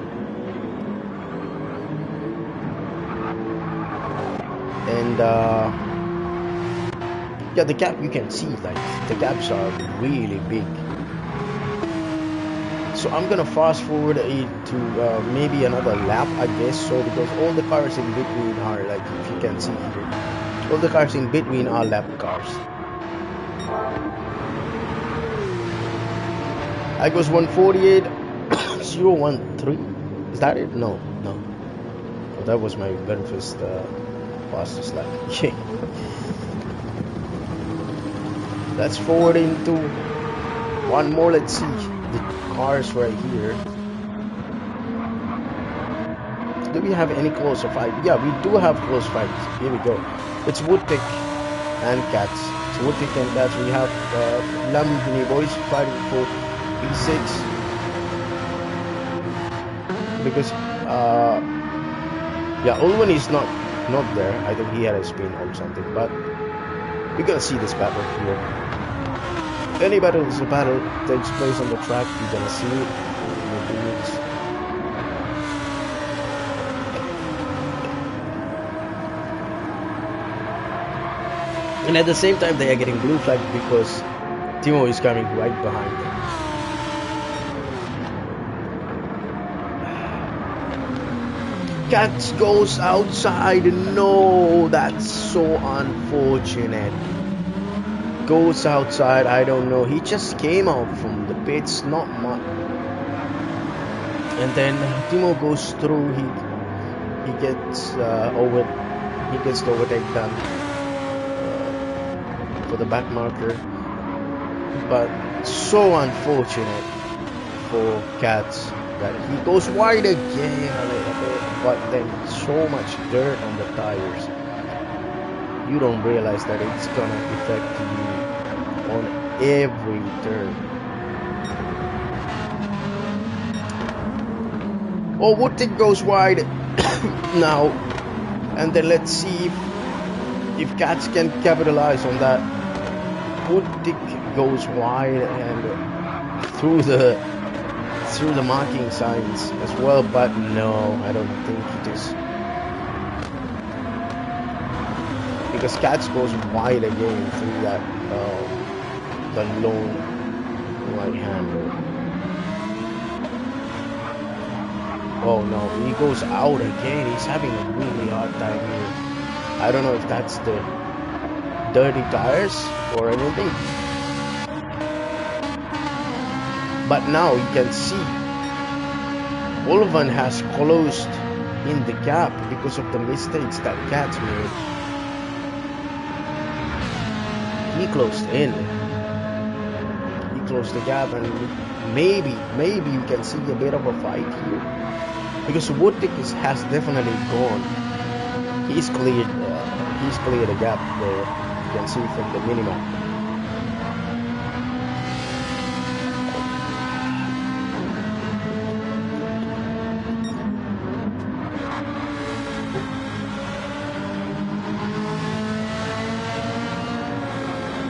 S1: And yeah, the gap, you can see like the gaps are really big. So I'm gonna fast forward it to maybe another lap, I guess so, because all the cars in between are like, if you can see here, all the cars in between are lap cars. I goes 148.013. Is that it? No. Oh, that was my very first fastest lap. Okay. Let's forward into one more. Let's see the cars right here. Do we have any close fight? Yeah, we do have close fights. Here we go. It's Woodtick and Cats. So Woodtick and Cats. We have Lamborghini boys fighting for P6 because yeah, Ulwan is not there. I think he had a spin or something. But we're gonna see this battle here. Any battle is a battle takes place on the track. You're gonna see it. And at the same time, they are getting blue flag because Timo is coming right behind them. Cat goes outside. No, that's so unfortunate. Goes outside. I don't know. He just came out from the pits. Not much. And then Timo goes through. He gets over. He gets the overtake done for the back marker. But so unfortunate for Cats that he goes wide again a little bit, but then so much dirt on the tires. You don't realize that it's gonna affect you on every turn. Oh, Woodtick goes wide now, and then let's see if Cats can capitalize on that. Woodtick goes wide and through the marking signs as well, but no, I don't think it is, because Cats goes wide again through that the lone right hander. Oh no, he goes out again. He's having a really hard time here. I don't know if that's the dirty tires or anything, but now you can see Ulvan has closed in the gap because of the mistakes that Cats made. He closed in. He closed the gap, and maybe you can see a bit of a fight here, because Woodtick has definitely gone. He's cleared the gap there. You can see from the minimum.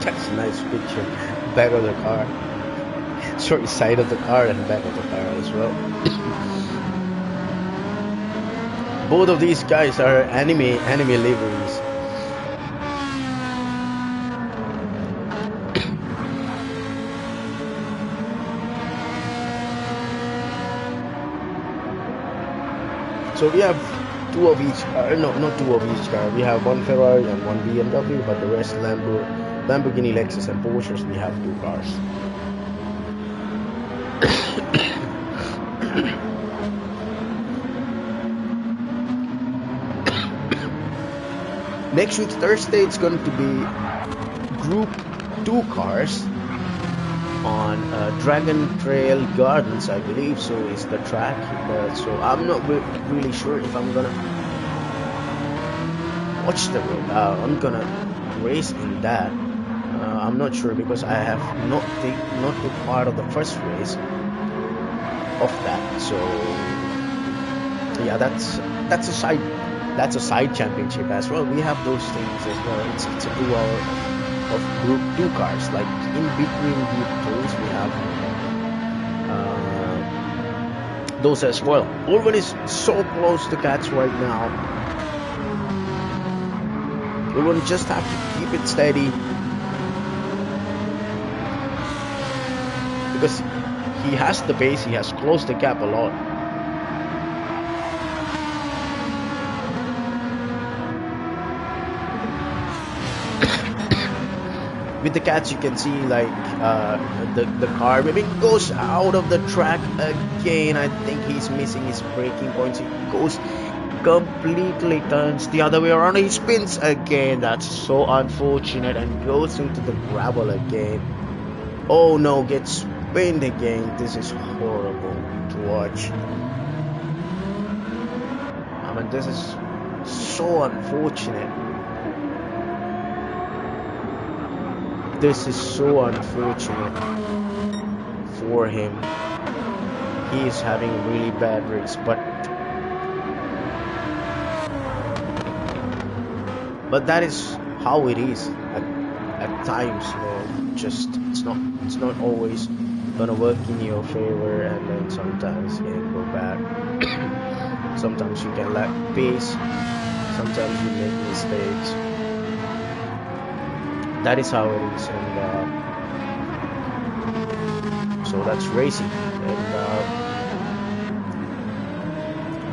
S1: That's a nice picture. Back of the car. Sorry, side of the car and back of the car as well. Both of these guys are anime liveries. So we have two of each car. No, not two of each car. We have one Ferrari and one BMW, but the rest Lamborghini, Lexus, and Porsches. We have two cars. Next week Thursday, it's going to be Group 2 cars on Dragon Trail Gardens, I believe. So is the track. So I'm not really sure if I'm gonna watch the road. I'm gonna race in that. I'm not sure because I have not took part of the first race of that. So yeah, that's a That's a side championship as well. We have those things as well. It's a duel of group two cars. Like in between group twos, we have those as well. Ulven is so close to catch right now. Ulven just have to keep it steady because he has the pace. He has closed the gap a lot. With the catch, you can see like the car maybe goes out of the track again. I think he's missing his braking points. He goes completely, turns the other way around. He spins again. That's so unfortunate, and goes into the gravel again. Oh no, gets spinned again. This is horrible to watch. I mean, this is so unfortunate. This is so unfortunate for him. He is having a really bad race, but that is how it is at times. You know, just it's not always gonna work in your favor, and then sometimes it can go bad. Sometimes you can lack pace. Sometimes you make mistakes. That is how it is, and so that's racing, and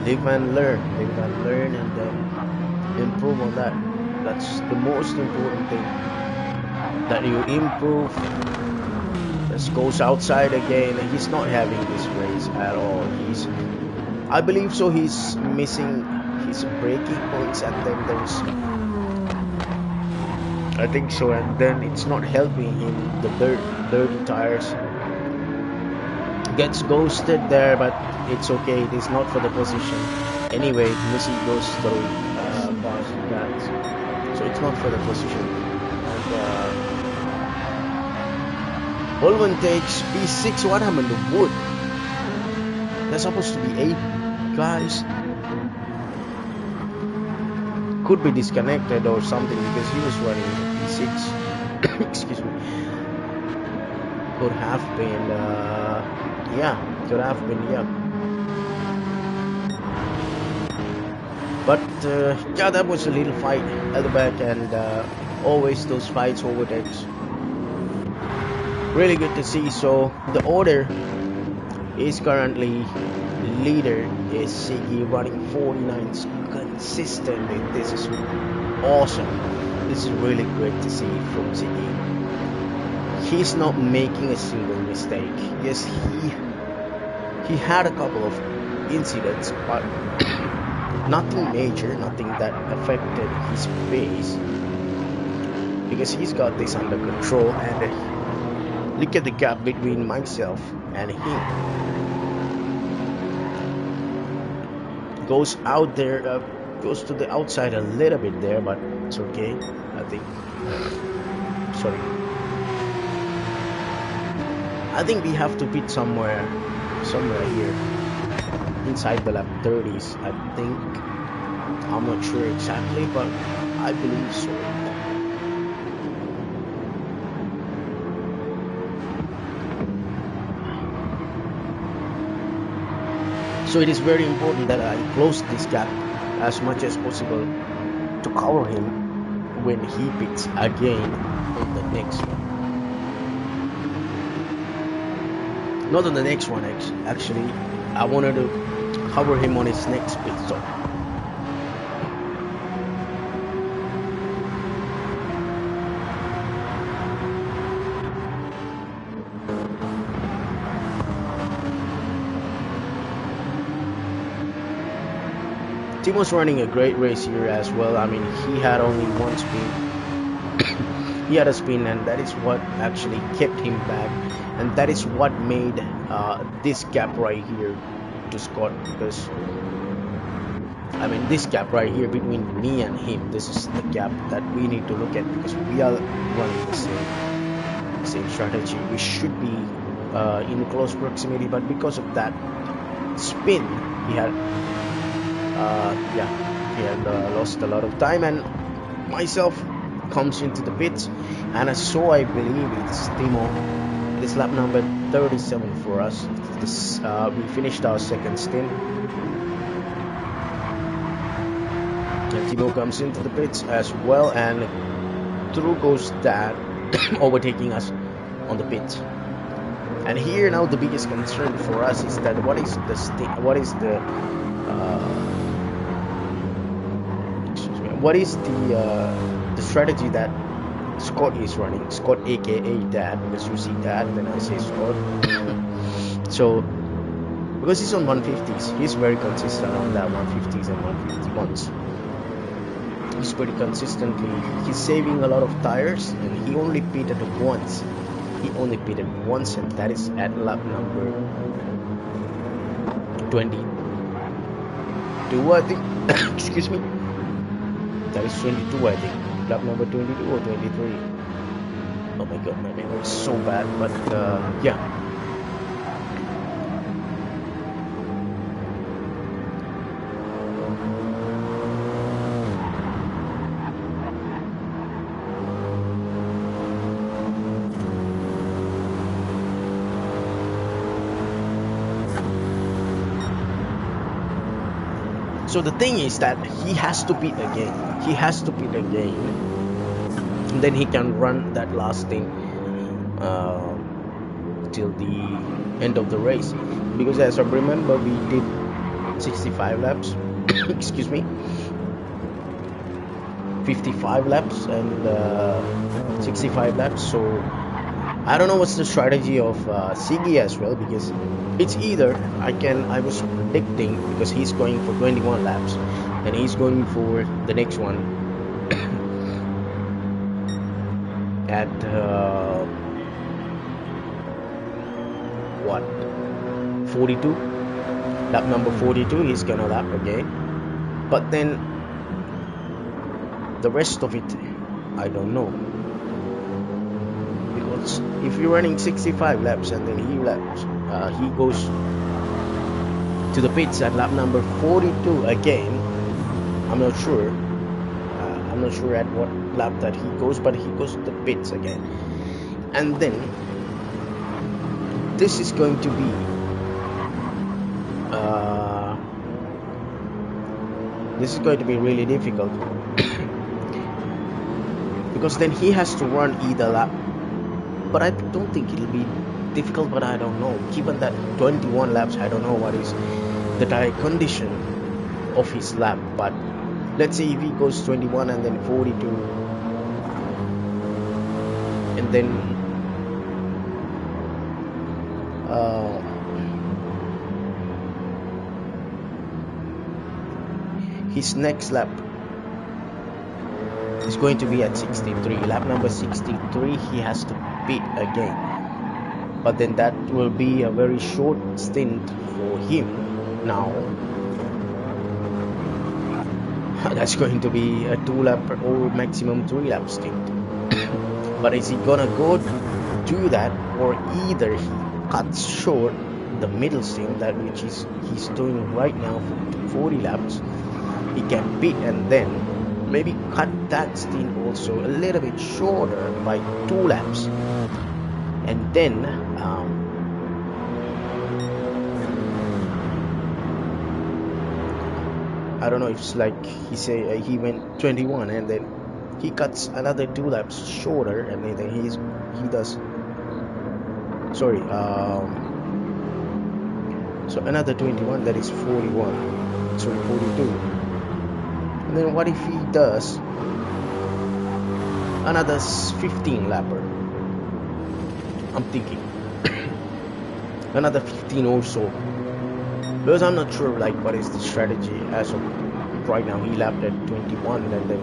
S1: live and learn, and improve on that. That's the most important thing, that you improve. Just goes outside again. He's not having this race at all. I believe so, he's missing his braking points, and then there's, I think so, and then it's not helping him. The dirty tires. Gets ghosted there, but it's okay. It is not for the position. Anyway, Musi goes through past that, so it's not for the position. And Ulven takes P6. What happened to Wood? They're supposed to be 8 guys. Could be disconnected or something because he was running P6. Excuse me. Could have been, yeah. But yeah, that was a little fight at the back, and always those fights overtakes. Really good to see. So the order is currently leader is Siggy, running 49s consistently. This is awesome. This is really great to see from Siggy. He's not making a single mistake. Yes, he had a couple of incidents, but nothing major, nothing that affected his pace, because he's got this under control. And look at the gap between myself and him. Goes out there, goes to the outside a little bit there, but it's okay. I think. Sorry. I think we have to pit somewhere here, inside the lap 30s. I think. I'm not sure exactly, but I believe so. So it is very important that I close this gap as much as possible to cover him when he pits again on the next one. Not on the next one, actually. I wanted to cover him on his next pit stop. Timo's running a great race here as well. I mean, he had only one spin. He had a spin, and that is what actually kept him back, and that is what made this gap right here to Scott. Because I mean, this gap right here between me and him, this is the gap that we need to look at, because we are running the same strategy. We should be in close proximity, but because of that spin he had, yeah, he had lost a lot of time, and myself comes into the pits, and I believe it's Timo. This lap number 37 for us. This we finished our second stint, and Timo comes into the pits as well, and through goes Dad, overtaking us on the pits. And here now the biggest concern for us is that what is the strategy that Scott is running. Scott, aka Dad, because you see Dad, then I say Scott. So because he's on 150s, he's very consistent on that 150s and 151s. He's pretty consistently, he's saving a lot of tires, and he only pitted once. And that is at lap number 22, I think. Excuse me. That is 22, I think. Lap number 22 or 23. Oh my god, my memory is so bad, but yeah. So the thing is that he has to pit again. And then he can run that last thing till the end of the race. Because as I remember, we did 65 laps. Excuse me. 55 laps and 65 laps. So I don't know what's the strategy of Siggy as well, because it's either I was predicting, because he's going for 21 laps and he's going for the next one at what, 42, lap number 42. He's gonna lap again, but then the rest of it I don't know. Because if you're running 65 laps and then he goes to the pits at lap number 42 again, I'm not sure at what lap that he goes, but he goes to the pits again. And then this is going to be really difficult because then he has to run either lap. But I don't think it'll be difficult, but I don't know. Given that 21 laps, I don't know what is the tire condition of his lap. But let's say if he goes 21 and then 42, and then his next lap is going to be at 63. Lap number 63, he has to pit again, but then that will be a very short stint for him now. That's going to be a 2 lap or maximum 3 lap stint. But is he gonna go do that, or either he cuts short the middle stint, that which is he's doing right now for 40 laps, he can pit and then maybe cut that stint also a little bit shorter by 2 laps, and then I don't know if it's like he went 21 and then he cuts another 2 laps shorter, and then he does sorry so another 21, that is 42. And then what if he does another 15 lapper? I'm thinking another 15 or so, because I'm not sure like what is the strategy as of right now. He lapped at 21 and then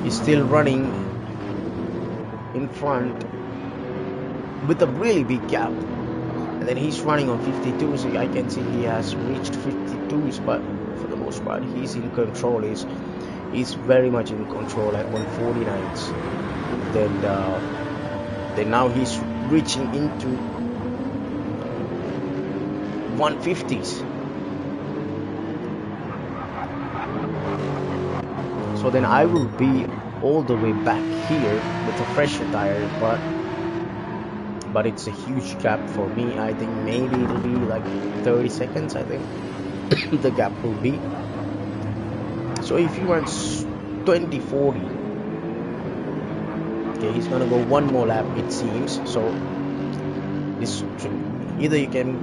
S1: he's still running in front with a really big gap, and then he's running on 52, so I can see he has reached 52s, but for the most part he's in control. He's very much in control, like on 49s. Then now he's reaching into 150s. So then I will be all the way back here with a fresher tire, but it's a huge gap for me. I think maybe it'll be like 30 seconds, I think the gap will be. So if he runs 2040, okay, he's gonna go one more lap, it seems. So this either you can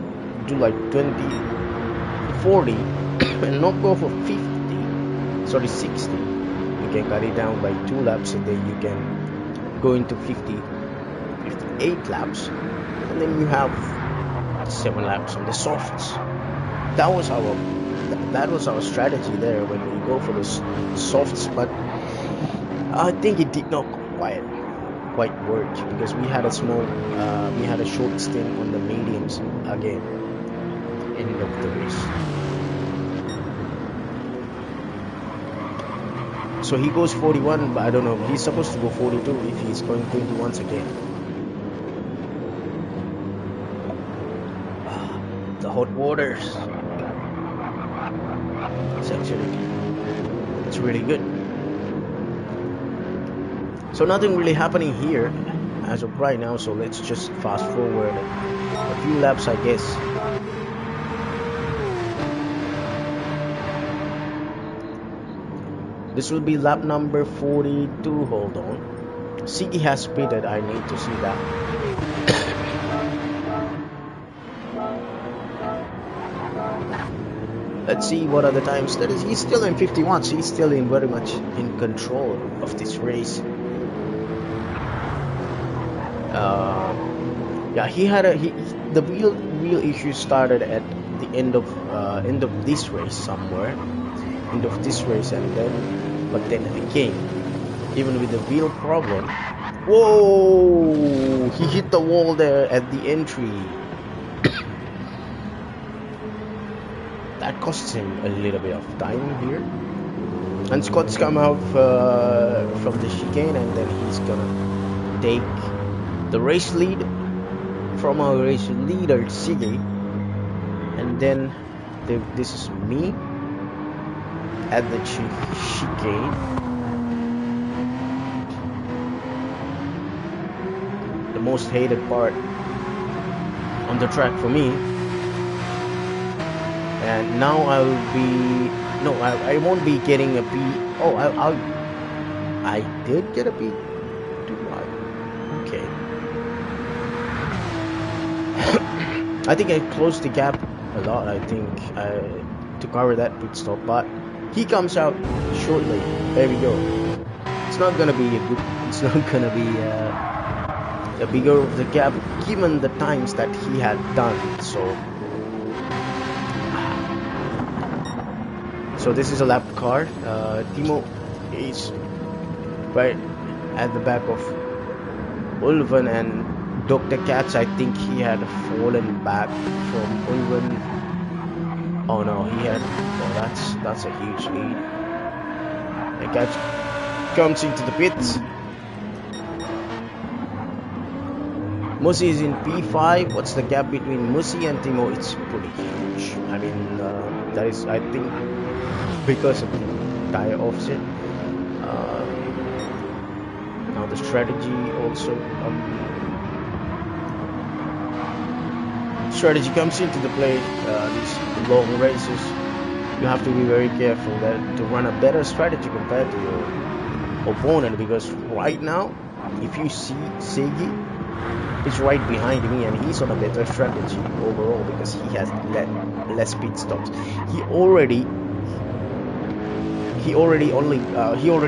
S1: do like 2040 and not go for 50, sorry, 60. You can cut it down by 2 laps, and then you can go into 58 laps, and then you have 7 laps on the softs. That was our strategy there when we go for the softs, but I think it did not quite work, because we had a short stint on the mediums again end of the race. So he goes 41, but I don't know, he's supposed to go 42 if he's going 21 again. The hot waters. It's really good. So nothing really happening here as of right now, so let's just fast forward a few laps, I guess. This will be lap number 42. Hold on, Siggy has pitted. I need to see that. Let's see what are the times. That is, he's still in 51, so he's still very much in control of this race. Yeah, the real issue started at the end of this race somewhere, end of this race, and then but then again, even with the wheel problem, whoa, he hit the wall there at the entry. That costs him a little bit of time here, and Scott's come out from the chicane, and then he's gonna take the race lead from our race leader Siggy, and then this is me at the chicane. The most hated part on the track for me. And now I won't be getting a P. Oh, I did get a P. Okay. I think I closed the gap a lot, I think, to cover that pit stop, but he comes out shortly. There we go. It's not gonna be a bigger of the gap given the times that he had done. So this is a lap car. Timo is right at the back of Ulven and Dr. Katz. I think he had fallen back from Ulven. Oh no, he had. Oh, that's a huge lead. And Katz comes into the pits. Musi is in P5. What's the gap between Musi and Timo? It's pretty huge. I mean, that is, I think, because of the tire offset. Now the strategy also. Strategy comes into the play. These long races, you have to be very careful to run a better strategy compared to your opponent, because right now, if you see Segi, he's right behind me and he's on a better strategy overall because he has less pit stops. He already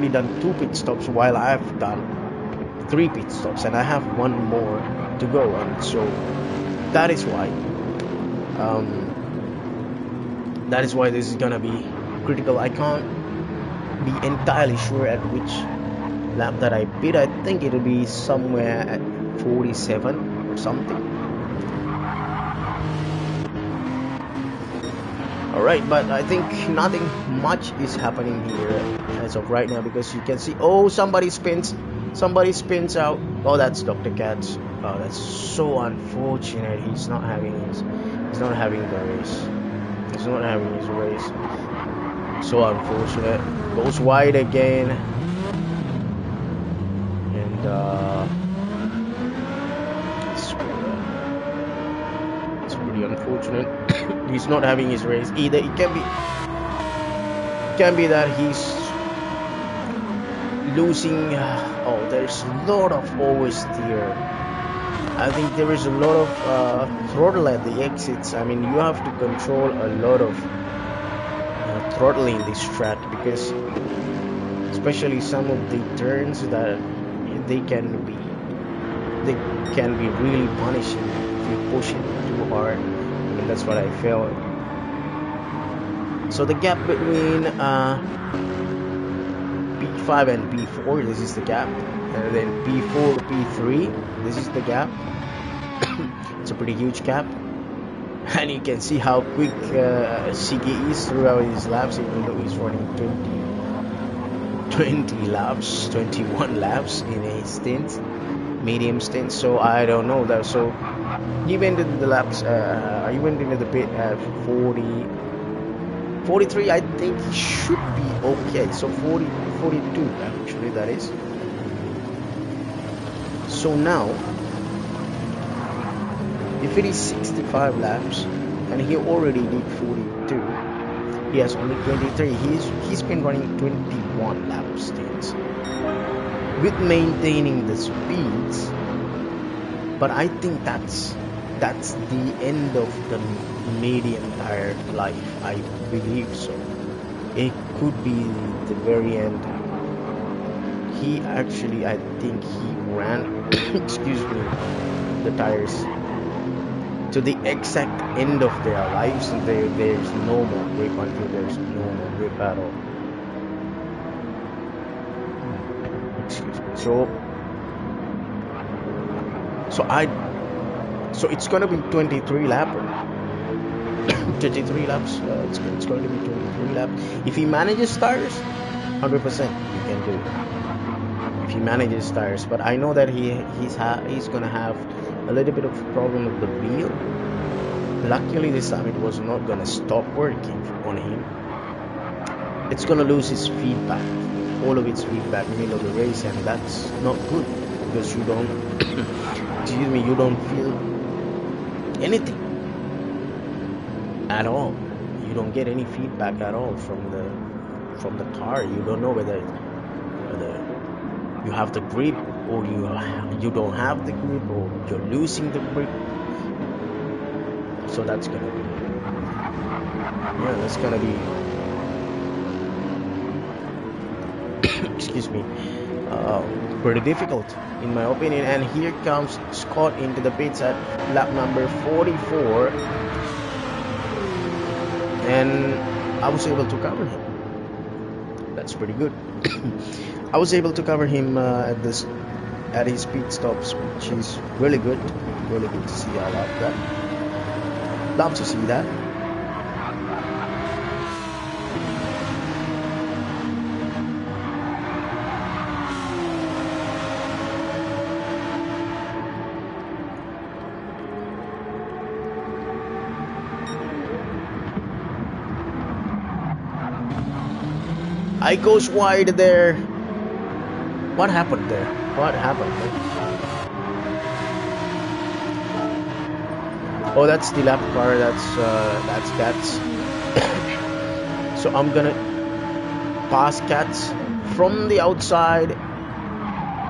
S1: done 2 pit stops while I've done 3 pit stops, and I have 1 more to go, and so that is why this is gonna be critical. I can't be entirely sure at which lap that I bid. I think it'll be somewhere at 47 or something. Alright, but I think nothing much is happening here as of right now, because you can see, oh, somebody spins out. Oh, that's Dr. Katz. Oh, that's so unfortunate. He's not having his race. So unfortunate. Goes wide again. And it's pretty unfortunate. He's not having his race. Either it can be that he's losing. Oh, there's a lot of oversteer. I think there is a lot of throttle at the exits. I mean, you have to control a lot of throttling this track, because especially some of the turns that they can be really punishing if you push it too hard. I mean, that's what I felt. So the gap between P5 and P4, this is the gap, and then P4 to P3, this is the gap. It's a pretty huge gap, and you can see how quick Shige is throughout his laps, even though he's running 20 laps, 21 laps in a stint, medium stint. So I don't know that. So he went into the laps, he went into the pit at 43. I think he should be okay. So 42 actually, that is. So now, if it is 65 laps and he already did 42, he has only 23. He's been running 21 lap stints with maintaining the speeds. But I think that's the end of the medium tire life. I believe so. It could be the very end. He actually, I think he ran excuse me, the tires to the exact end of their lives, and there's no more grip until there's no more grip at all. Excuse me. So it's gonna be 23 laps. 23 laps. It's going to be 23 laps. If he manages tires, 100% he can do it. If he manages tires, but I know that he's gonna have a little bit of a problem with the wheel. Luckily this time it was not gonna stop working on him. It's gonna lose his feedback, all of its feedback in the middle of the race, and that's not good, because you don't excuse me, you don't feel anything at all. You don't get any feedback at all from the car. You don't know whether you have the grip, or you don't have the grip, or you're losing the grip. So that's gonna be excuse me, pretty difficult in my opinion. And here comes Scott into the pits at lap number 44, and I was able to cover him. That's pretty good. I was able to cover him at his pit stops, which is really good. Really good to see. I love that. Love to see that. I goes wide there. What happened there? What happened there? Oh, that's the lap car. That's Cats. So I'm gonna pass Cats from the outside.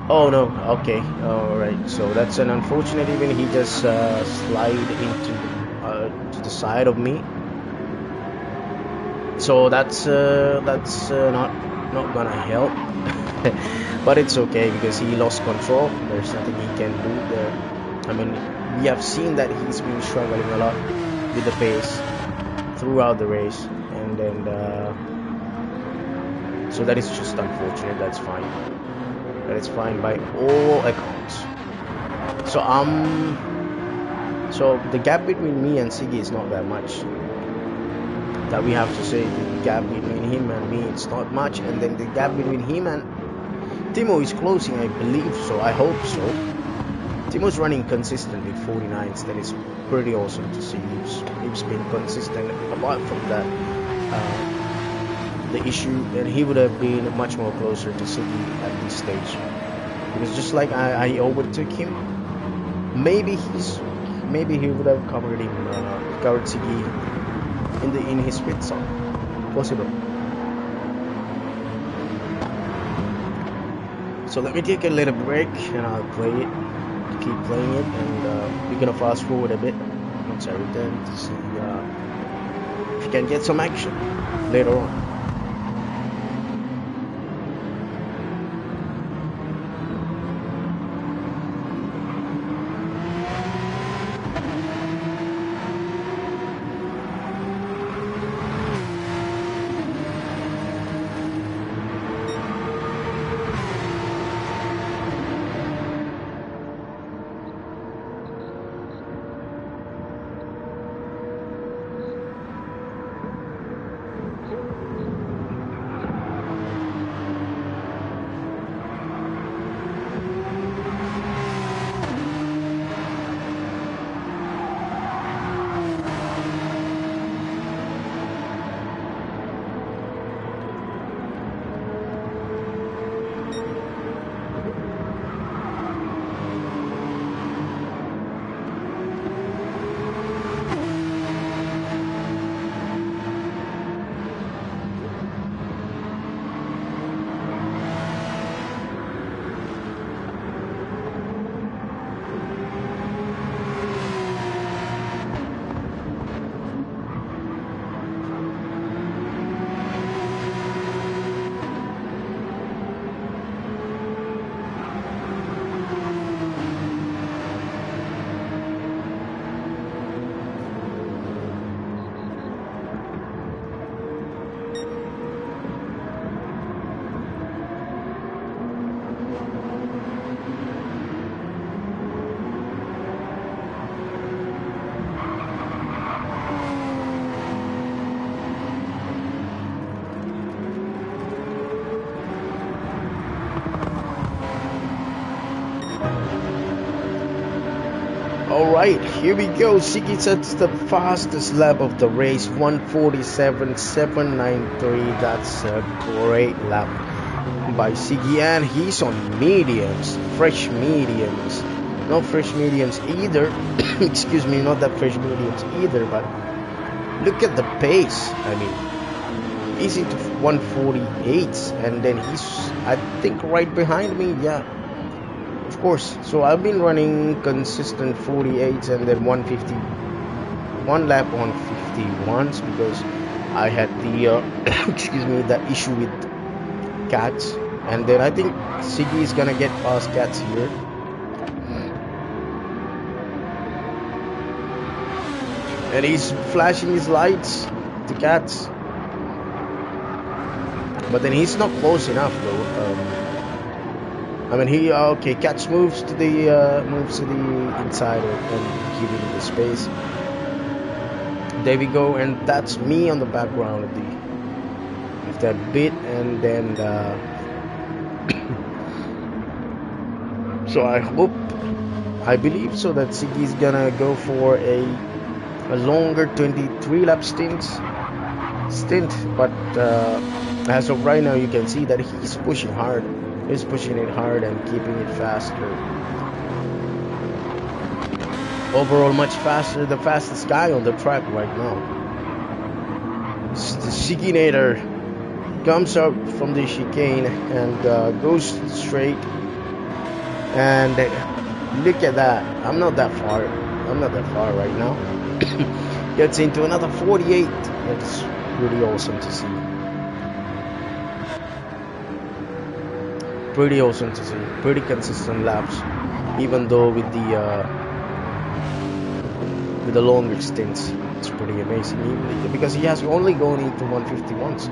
S1: Oh no. Okay. All right. So that's an unfortunate event. He just slide into to the side of me. So that's not gonna help. But it's okay, because he lost control. There's nothing he can do there. I mean, we have seen that he's been struggling a lot with the pace throughout the race, and then so that is just unfortunate. That's fine. That is fine by all accounts. So the gap between me and Siggy is not that much. That we have to say, the gap between him and me, it's not much, and then the gap between him and Timo is closing, I believe so. I hope so. Timo's running consistently 49s. That is pretty awesome to see. He's been consistent. Apart from that, the issue, and he would have been much more closer to Siggy at this stage. Because just like I overtook him, maybe he would have covered Siggy in his pit stop. Possible. So let me take a little break and I'll keep playing it, and we're gonna fast forward a bit once I return to see if you can get some action later on. Alright, here we go. Siggy sets the fastest lap of the race, 1:47.793. That's a great lap by Siggy, and he's on mediums, fresh mediums. Not fresh mediums either. Excuse me, not that fresh mediums either, but look at the pace. I mean, he's into 1:48s, and then he's, I think, right behind me. Yeah, of course. So I've been running consistent 48s and then 150, one lap on 51s, because I had the excuse me, that issue with cats, and then I think Siggy is gonna get past cats here. And he's flashing his lights to cats, but then he's not close enough though. I mean, he okay. Catch moves to the inside and giving the space. There we go, and that's me on the background of that bit, and then so I believe so that Siggy's gonna go for a longer 23 lap stint, but as of right now, you can see that he's pushing hard. He's pushing it hard and keeping it faster. Overall, much faster. The fastest guy on the track right now. The Sigginator comes up from the chicane and goes straight. And look at that. I'm not that far right now. Gets into another 48. That's really awesome to see. Pretty awesome to see. Pretty consistent laps, even though with the longer stints. It's pretty amazing, because he has only gone into 150 once.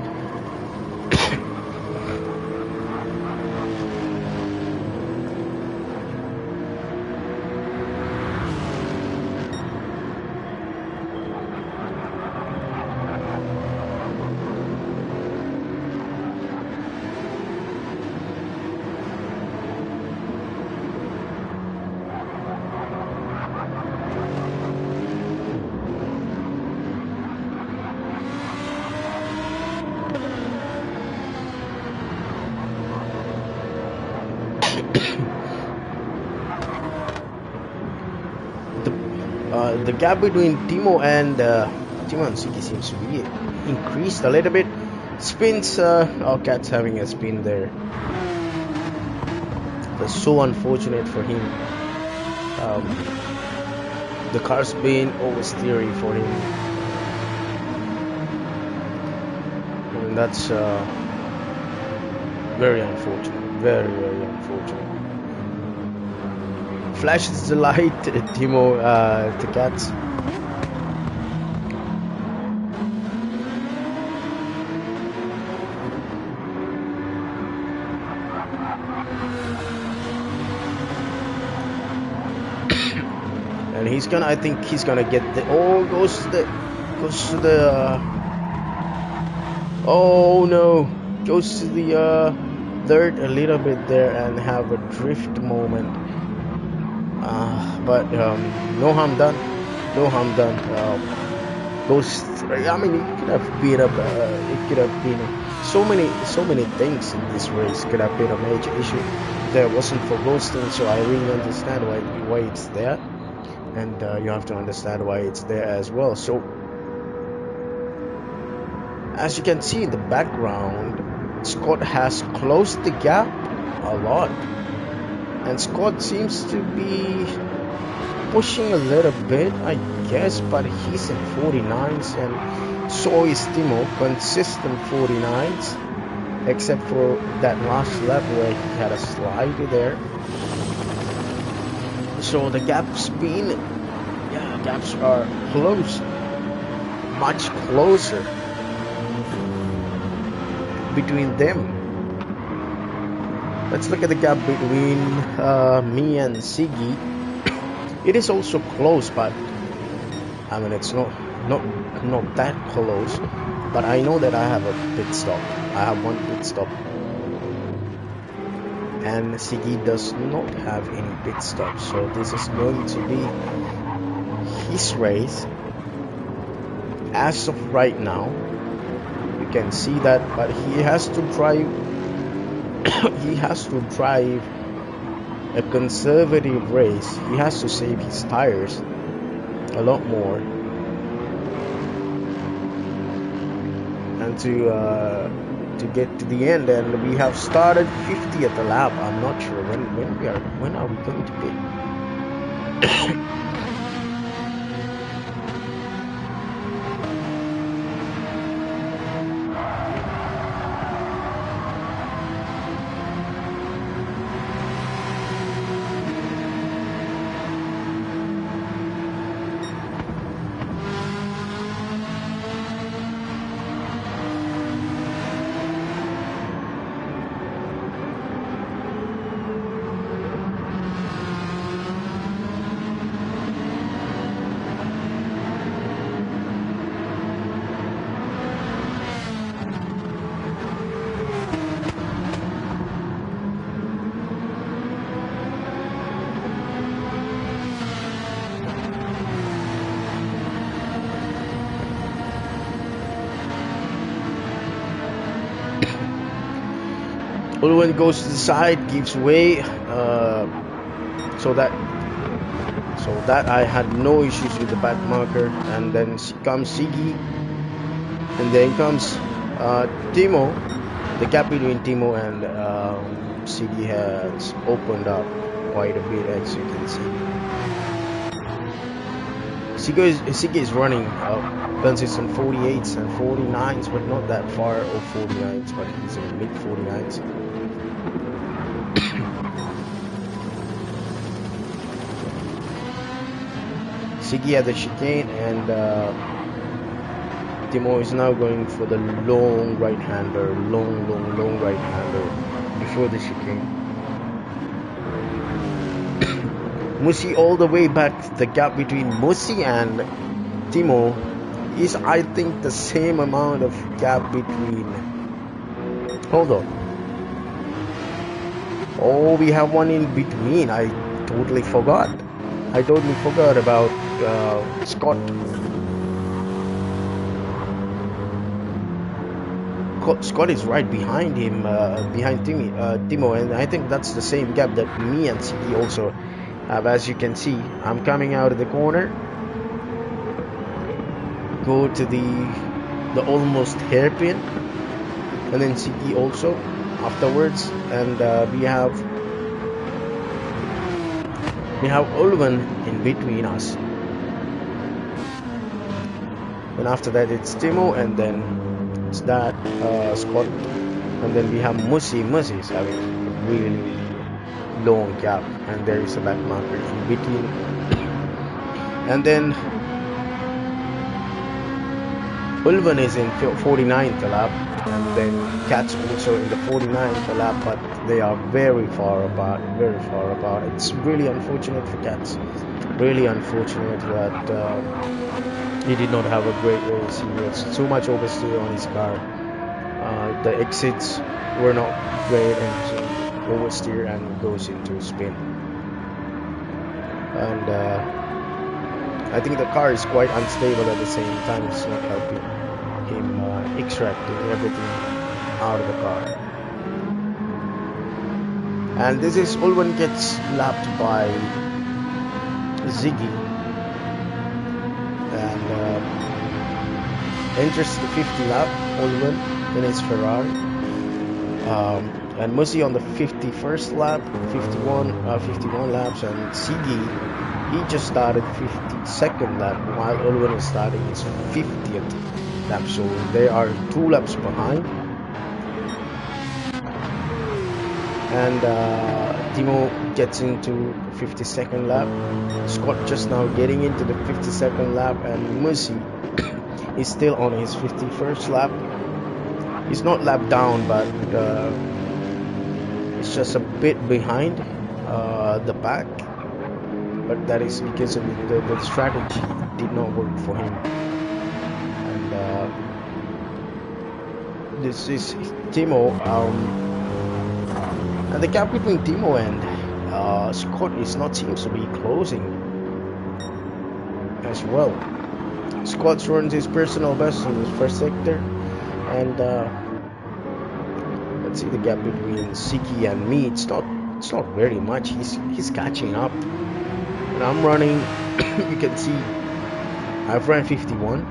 S1: The gap between Timo and Siki seems to be increased a little bit. Spins, our cat's having a spin there. That's so unfortunate for him. The car's been oversteering for him, and that's very unfortunate. Very, very unfortunate. Flashes the light, Timo, the cats. And he's gonna, I think he's gonna get the, oh, goes to the, oh no, goes to the dirt a little bit there and have a drift moment. But no harm done. No harm done. Goes, I mean, it could have been it could have been so many things in this race could have been a major issue. If there wasn't for ghosting, so I really understand why it's there. And you have to understand why it's there as well. So as you can see in the background, Scott has closed the gap a lot, and Scott seems to be pushing a little bit, I guess, but he's in 49s, and so is Timo, consistent 49s, except for that last lap where he had a slide there. So the gaps are close, much closer between them. Let's look at the gap between me and Siggy. It is also close, but I mean it's not that close. But I know that I have a pit stop. I have one pit stop. And Siggy does not have any pit stops, so this is going to be his race as of right now. You can see that, but he has to drive he has to drive a conservative race. He has to save his tires a lot more, and to get to the end. And we have started 50th lap. I'm not sure when are we going to pit. Ulwen goes to the side, gives way, so that I had no issues with the back marker. And then comes Siggy, and then comes Timo. The gap between Timo and Siggy has opened up quite a bit, as you can see. Siggy is running consistent 48s and 49s, but not that far of 49s, but he's in mid 49s. Siggy at the chicane, and Timo is now going for the long right-hander, long right-hander before the chicane. Musi all the way back. The gap between Musi and Timo is, I think, the same amount of gap between. Hold on. Oh, we have one in between. I totally forgot about Scott Scott is right behind him, behind Timo, and I think that's the same gap that me and Siki also have. As you can see, I'm coming out of the corner, go to the almost hairpin, and then Siki also afterwards, and we have Ulven in between us, and after that it's Timo, and then it's that Scott, and then we have Musi. Musi is having a really long gap, and there is a back marker in between, and then Ulven is in 49th lap, and then Cats also in the 49th lap, but they are very far apart, very far apart. It's really unfortunate for Cats, really unfortunate that he did not have a great race. He was too much oversteer on his car. The exits were not great, and so oversteer and goes into spin. And I think the car is quite unstable at the same time. It's not helping him extracting everything out of the car. And this is Ulven gets lapped by Ziggy, and enters the 50 lap, Ulven in his Ferrari, and Musi on the 51st lap, 51 laps, and Ziggy, he just started 52nd lap, while Ulven is starting his 50th lap, so they are 2 laps behind. And Timo gets into 52nd lap. Scott just now getting into the 52nd lap, and Musi is still on his 51st lap. He's not lap down, but it's just a bit behind the pack. But that is because of the strategy did not work for him. And this is Timo. And the gap between Timo and Scott is not seems to be closing as well. Scott runs his personal best in his first sector, and let's see the gap between Siki and me. It's not very much. He's catching up, and I'm running. You can see I've ran 51,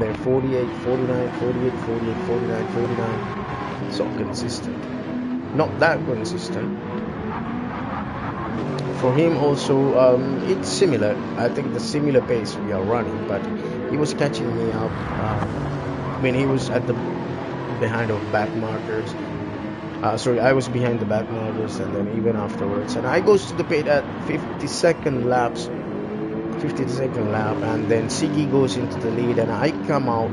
S1: then 48, 49, 48, 48, 49, 49. So consistent. Not that consistent. For him also, it's similar. I think the similar pace we are running, but he was catching me up. When he was at the behind of back markers. Sorry, I was behind the back markers, and then even afterwards, and I goes to the pit at 52nd lap, and then Siki goes into the lead, and I come out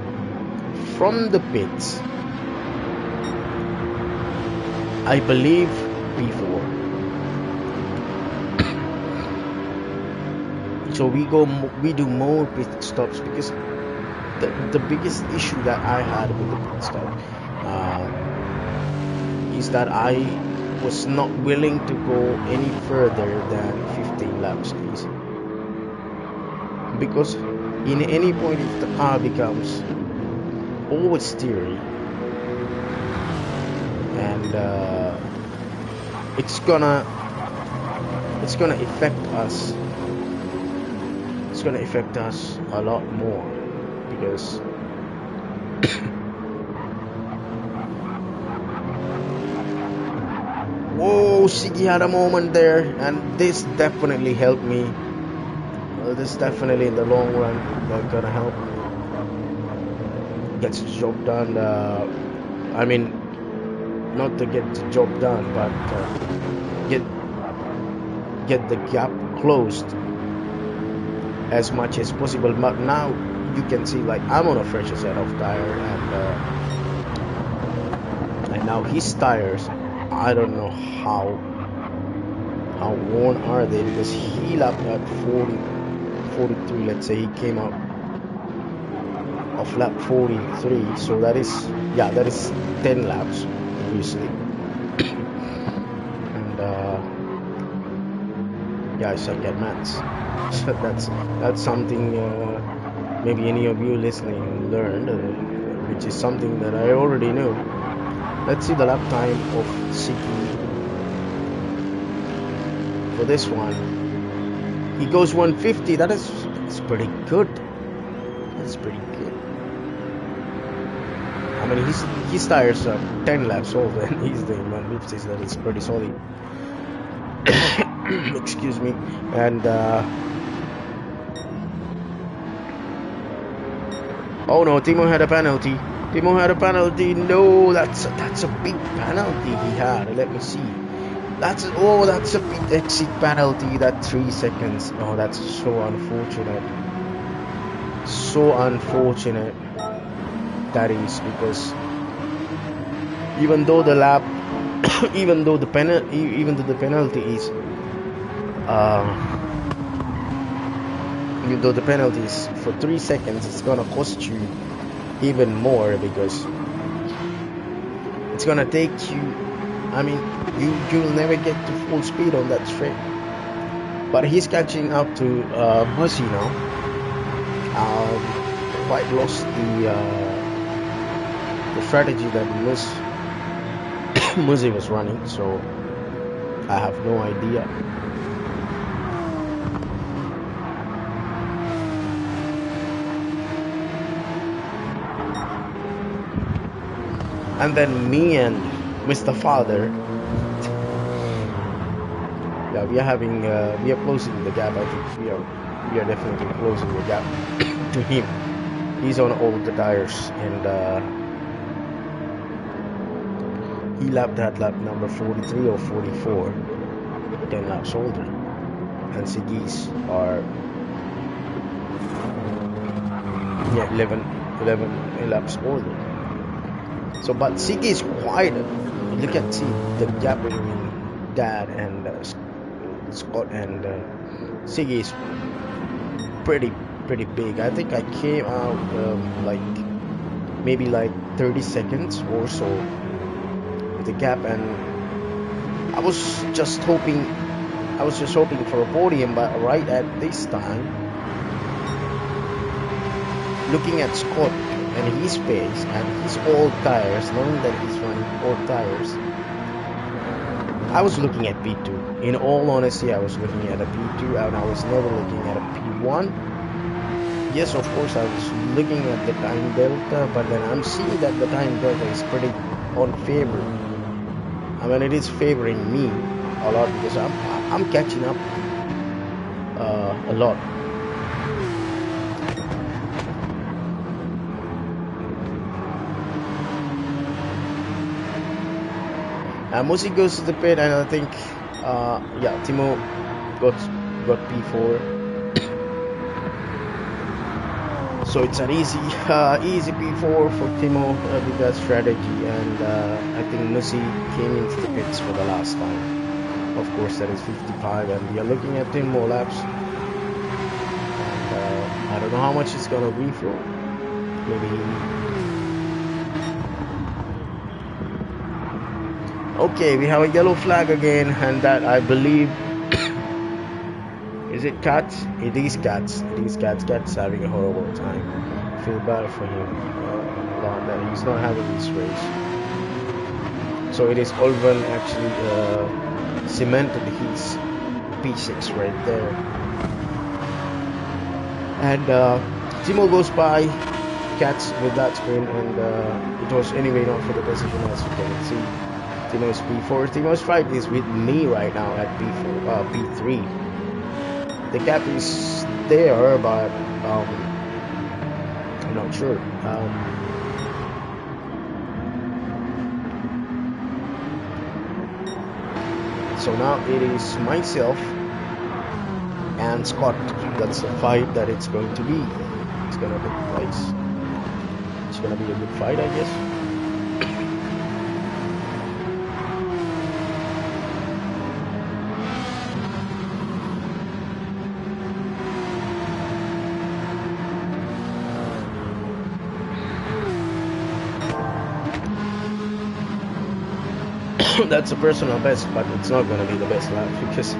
S1: from the pits. I believe P4. So we do more pit stops, because the biggest issue that I had with the pit stop is that I was not willing to go any further than 15 laps, please. Because in any point, if the car becomes oversteery, and it's gonna affect us. It's gonna affect us a lot more, because whoa, Siki had a moment there, and this definitely helped me. This definitely in the long run that's gonna help. Gets the job done. I mean, not to get the job done, but get the gap closed as much as possible. But now you can see, like, I'm on a fresher set of tire, and now his tires, I don't know how worn are they, because he lapped at 43. Let's say he came out of lap 43, so that is 10 laps obviously. And I suck at maths. So that's something maybe any of you listening learned, which is something that I already knew. Let's see the lap time of Siki for this one. He goes 150. That's pretty good. That's pretty good. I mean, his tires are 10 laps older, and he's doing 150, so that is pretty solid. Excuse me. And oh no, Timo had a penalty. Timo had a penalty. No, that's a big penalty he had. Let me see. That's a big exit penalty. That 3 seconds. Oh, that's so unfortunate. So unfortunate. That is, because even though the lap, even though the penalty is, even though the penalty is for 3 seconds, it's gonna cost you even more, because it's gonna take you. I mean, you'll never get to full speed on that straight. But he's catching up to Musi now. Quite lost the strategy that Musi was running, so I have no idea. And then me and Mr. Father, yeah, we are closing the gap. I think we are definitely closing the gap to him. He's on all the tires, and he lapped at lap number 43 or 44, 10 laps older, and Siggy's are 11 laps older. So, but Siggy is quite. Look at the gap between Dad and Scott, and Siggy is pretty big. I think I came out maybe 30 seconds or so with the gap, and I was just hoping for a podium. But right at this time, looking at Scott and his pace and his old tires, knowing that he's running old tires, I was looking at P2. In all honesty, I was looking at a P2, and I was never looking at a P1. Yes, of course, I was looking at the time delta, but then I'm seeing that the time delta is pretty unfavorable. I mean, it is favoring me a lot, because I'm catching up a lot. Musi goes to the pit, and I think Timo got P4. So it's an easy P4 for Timo with that strategy, and I think Musi came into the pits for the last time. Of course, that is 55, and we are looking at 10 more laps. And I don't know how much it's gonna be for. Maybe. Okay, we have a yellow flag again, and that, I believe, is it Cats? It is Cats. It is Cats. Cats having a horrible time. I feel bad for him that he's not having this race. So it is Olven actually cemented his P6 right there. And Timo goes by Cats with that spin, and it was anyway not for the position, as you can see. Timo's P4. Timo's fight is with me right now at P3. The gap is there, but I'm not sure. So now it is myself and Scott. That's the fight that it's going to be. It's gonna take place. It's gonna be a good fight, I guess. That's a personal best, but it's not going to be the best lap, because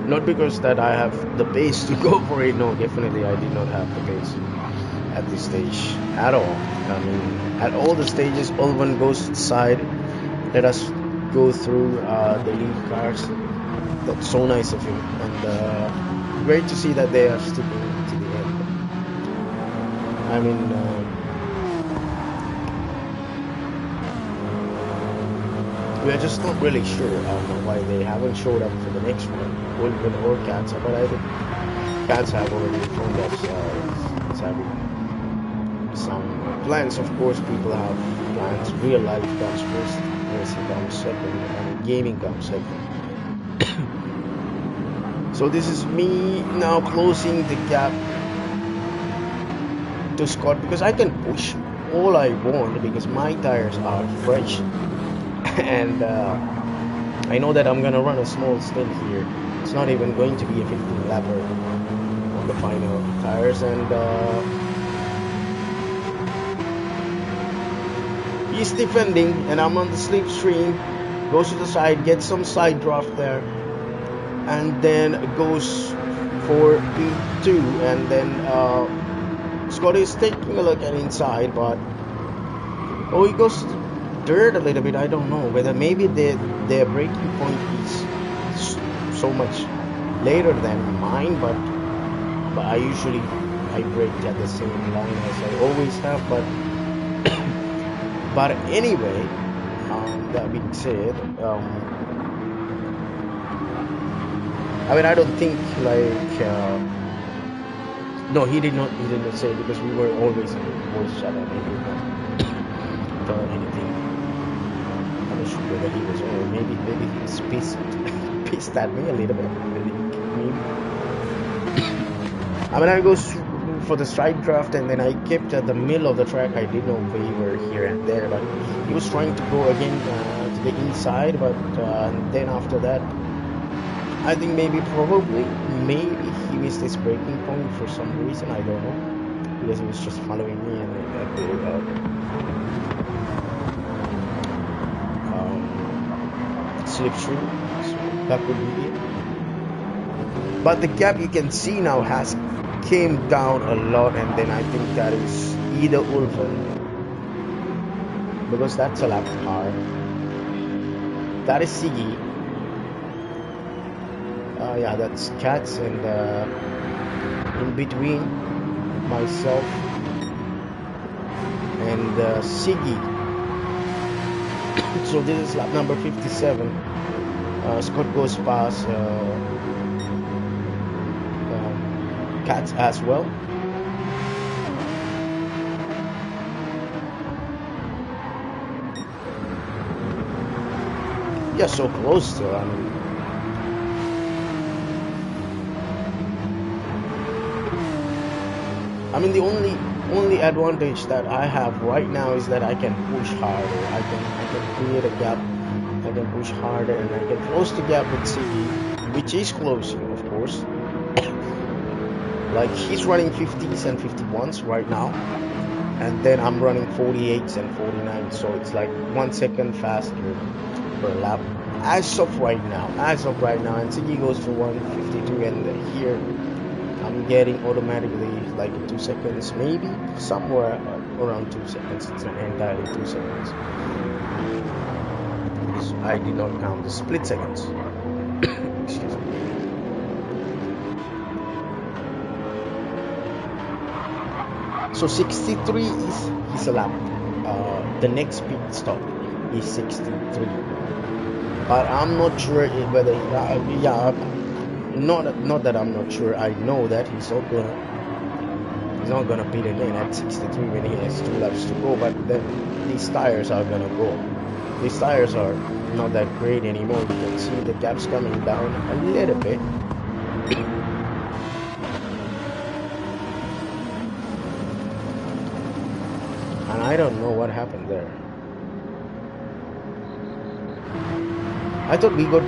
S1: not because that I have the pace to go for it. No, definitely I did not have the pace. at this stage at all. I mean, at all the stages, Ulvan goes to the side. Let us go through the lead cars. That's so nice of him, and great to see that they are sticking to the end. I mean, we are just not really sure why they haven't showed up for the next one, Ulvan or Katsa, but I think Katsa have already informed us it's having some plans. Of course, people have plans. Real life comes first, racing comes second, and gaming comes second. So this is me now closing the gap to Scott, because I can push all I want because my tires are fresh. And I know that I'm gonna run a small stint here. It's not even going to be a 15 lapper on the final tires, and he's defending, and I'm on the slipstream. Goes to the side, gets some side draft there, and then goes for P2, and then Scott is taking a look at inside, but he goes to the dirt a little bit. I don't know whether maybe their braking point is so much later than mine, but I brake at the same line as I always have. But anyway, that being said, I mean, I don't think like no, he did not say, because we were always in voice chat and he did not tell anything. I'm not sure whether he was, or maybe he's pissed at me a little bit. I mean, I go for the strike draft, and then I kept at the middle of the track. I did no favor here and there, but he was trying to go again to the inside, but then after that, I think maybe he missed his braking point for some reason. I don't know, because he was just following me and at the slipstream, so that would be it. But the gap, you can see now, has came down a lot, and then I think that is either Ulvan, because that's a lap car. That is Siggy. Yeah, that's Cats, and in between myself and Siggy. So this is lap number 57. Scott goes past Cats as well. Yeah, so close still. I mean, the only advantage that I have right now is that I can push harder. I can create a gap. I can push harder, and I can close the gap with Siggy, which is closing, of course. Like, he's running 50s and 51s right now, and then I'm running 48s and 49s, so it's like 1 second faster per lap as of right now. And Siggy goes for 152, and here I'm getting automatically like 2 seconds, maybe somewhere around 2 seconds. It's not entirely 2 seconds, because I did not count the split seconds. Excuse me. So 63 is a lap. The next pit stop is 63, but I'm not sure whether not that I'm not sure. I know that he's not gonna pit again at 63 when he has 2 laps to go. But then these tires are gonna go. These tires are not that great anymore. You can see the gaps coming down a little bit. And I don't know what happened there. I thought we got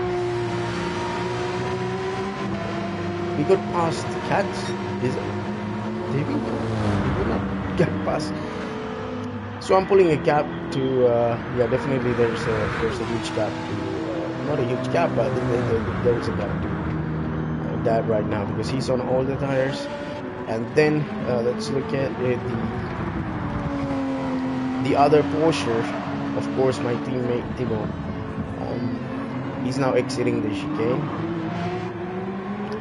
S1: past the Cats. Did we not get past? So I'm pulling a gap to yeah, definitely there's a huge gap to not a huge gap, but there is a gap to that right now, because he's on all the tires And then let's look at the other Porsche. Of course, my teammate Timo. He's now exiting the chicane,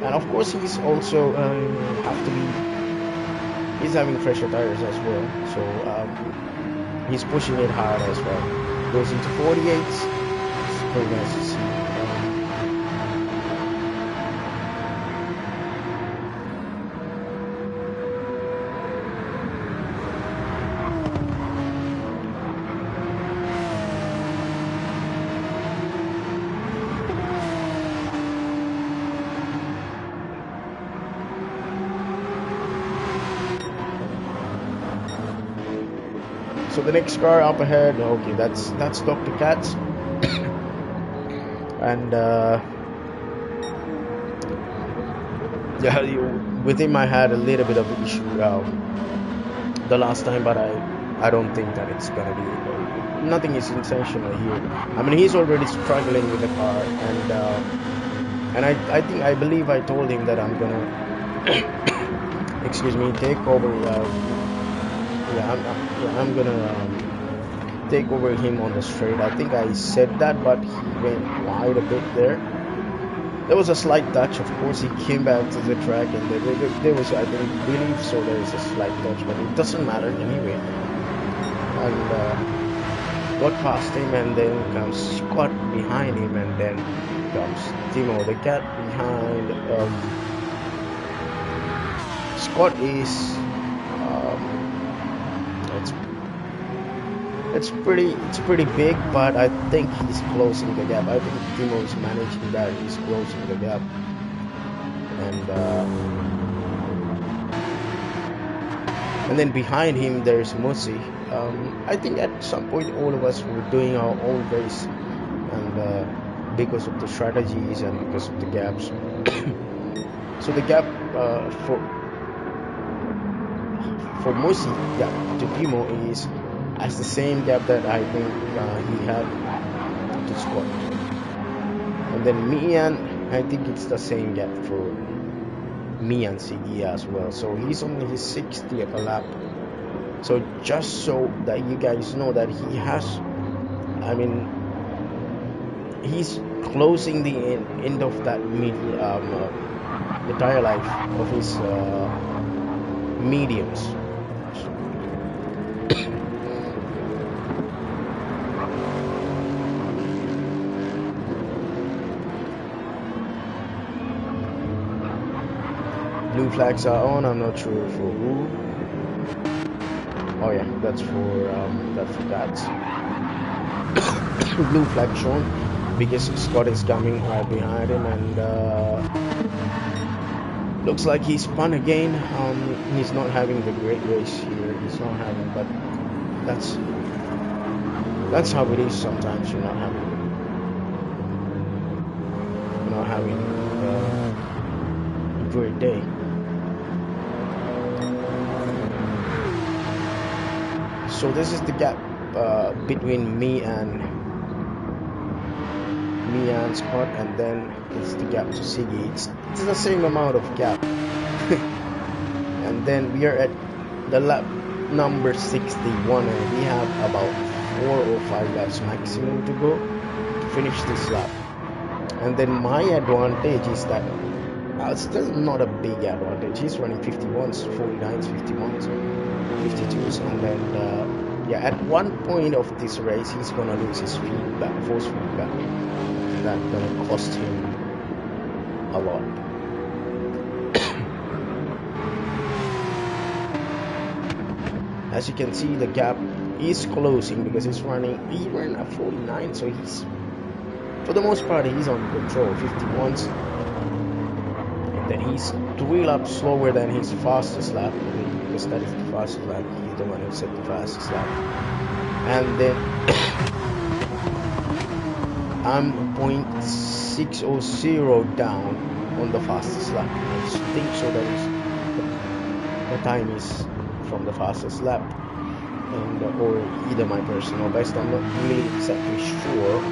S1: and of course he's also have to be. He's having fresher tires as well, so he's pushing it hard as well. Goes into 48s. It's pretty nice to see. So the next car up ahead, okay, that's Dr. Katz, and yeah, with him I had a little bit of an issue the last time, but I don't think that it's gonna be nothing is intentional here. I mean, he's already struggling with the car, and I believe I told him that I'm gonna excuse me, take over. I'm gonna take over him on the straight. I think I said that, but he went wide a bit there. There was a slight touch, of course. He came back to the track, and there was, I believe so, there is a slight touch, but it doesn't matter anyway. And got past him, and then comes Scott behind him, and then comes Timo, the cat behind. Scott is it's pretty big, but I think he's closing the gap. I think Timo is managing that. He's closing the gap, and then behind him there's Musi. I think at some point all of us were doing our own race, and because of the strategies and because of the gaps. So the gap for Musi, yeah, to Timo is as the same gap that I think he had to Scott. And then Mian, I think it's the same gap for Mian Sigi as well. So he's on his 60th lap. So just so that you guys know that he has, I mean, he's closing the end of that the tire life of his mediums. Blue flags are on. I'm not sure for who. Oh yeah, that's for that. Blue flag shown because Scott is coming right behind him, and looks like he spun again. He's not having the great race here. He's not having, but that's how it is. Sometimes you're not having a great day. So this is the gap between me and Scott, and then it's the gap to Siggy. It's the same amount of gap. And then we are at the lap number 61, and we have about 4 or 5 laps maximum to go to finish this lap. And then my advantage is that still not a big advantage. He's running 51s, 49s, 51s, 52s, and then yeah, at one point of this race he's gonna lose his force feedback, and that's gonna cost him a lot. As you can see, the gap is closing because he ran at 49, so he's, for the most part, he's on control. 51s, and then he's 3 laps slower than his fastest lap, because that is the fastest lap. He's the one who set the fastest lap. And then I'm 0.600 down on the fastest lap. I think so. That is the time is from the fastest lap, and or either my personal best. I'm not really exactly sure.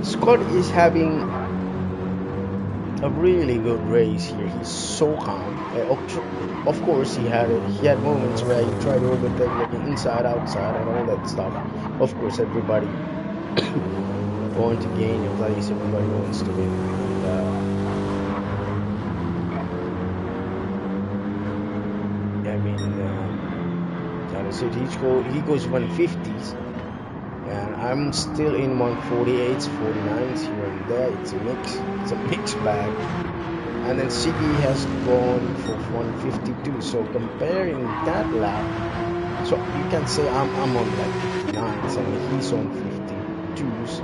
S1: Scott is having a really good race here. He's so calm. Of course, he had moments where he tried to overtake, like inside, outside, and all that stuff. Of course, everybody want to gain a place. Everybody wants to win. I mean, like I said, he goes 150s, and I'm still in 148s, 49s here and there. It's a mix. It's a mixed bag. And then Siggy has gone for 152. So comparing that lap, so you can say I'm on like 59s and he's on 52s.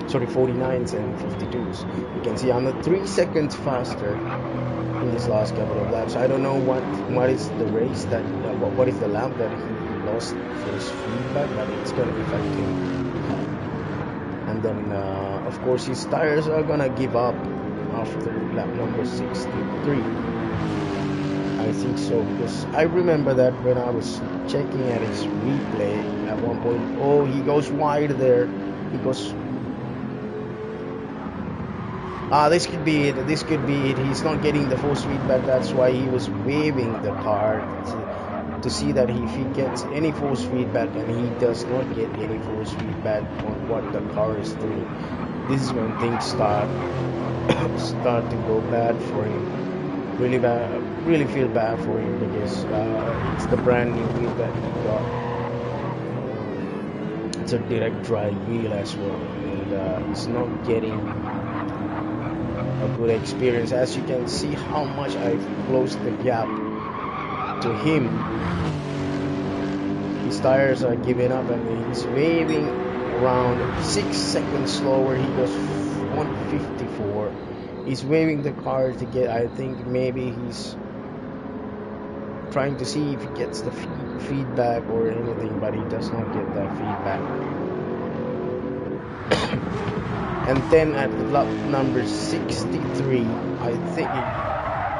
S1: Sorry, 49s and 52s. You can see I'm 3 seconds faster in this last couple of laps. I don't know what is the race that what is the lap that he lost for his feedback, but it's gonna affect him. And then of course his tires are gonna give up after lap number 63. I think so, because I remember that when I was checking at his replay at one point. Oh, he goes wide there. He goes. This could be it. This could be it. He's not getting the force feedback. That's why he was waving the car to see that if he gets any force feedback, and he does not get any force feedback on what the car is doing. This is when things start to go bad for him. Really bad. Really feel bad for him, because it's the brand new wheel that he got. It's a direct drive wheel as well, and he's not getting a good experience. As you can see how much I've closed the gap to him. His tires are giving up, and he's waving around 6 seconds slower. He goes 154. He's waving the car to get, I think maybe he's trying to see if he gets the feedback or anything, but he does not get that feedback. And then at lap number 63, I think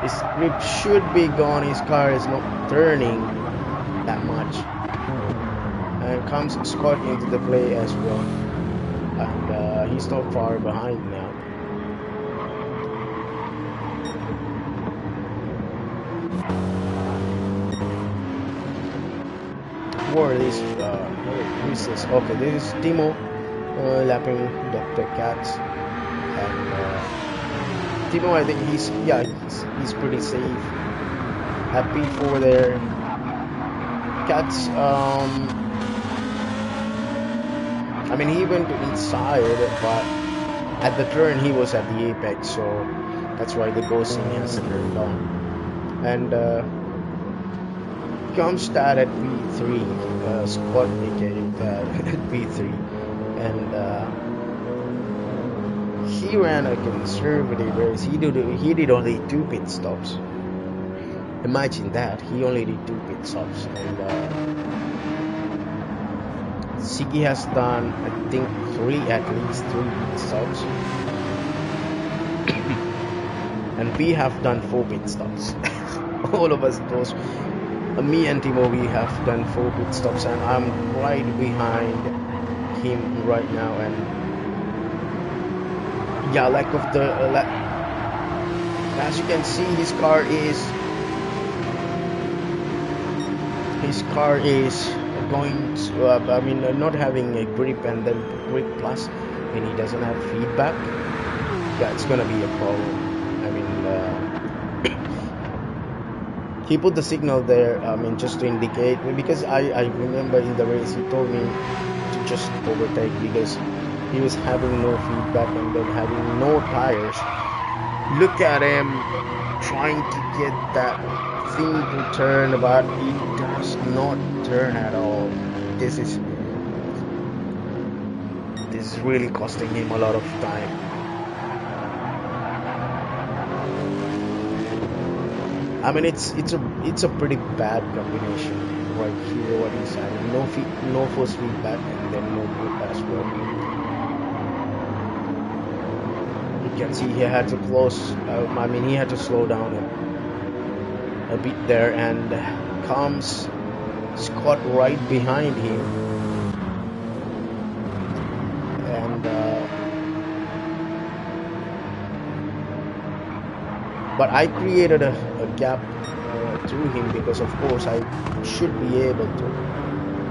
S1: his grip should be gone. His car is not turning that much. And comes Scott into the play as well. And he's not far behind now. Who is this? Okay, this is Timo lapping Dr. Katz. And Timo, I think he's pretty safe. Happy for their Katz. I mean, he went inside, but at the turn he was at the apex, so that's why the ghosting has turned on. And Comstad at V3, Scott became at V3, and he ran a conservative race. He did only 2 pit stops. Imagine that, he only did 2 pit stops. And Siggy has done, I think, at least 3 pit stops. And we have done 4 pit stops. All of us, me and Timo, we have done 4 pit stops, and I'm right behind him right now. And yeah, as you can see, his car is going to, I mean, not having a grip, and then grip plus, and he doesn't have feedback. Yeah, it's gonna be a problem. I mean, he put the signal there, I mean, just to indicate, because I remember in the race he told me to just overtake, because he was having no feedback and then having no tires. Look at him trying to get that thing to turn, but it does not turn at all. This is really costing him a lot of time. I mean, it's a pretty bad combination right here. What he's having, no force feedback, and then no grip as well. You can see he had to he had to slow down a bit there, and comes Scott right behind him, and but I created a gap through him because of course I should be able to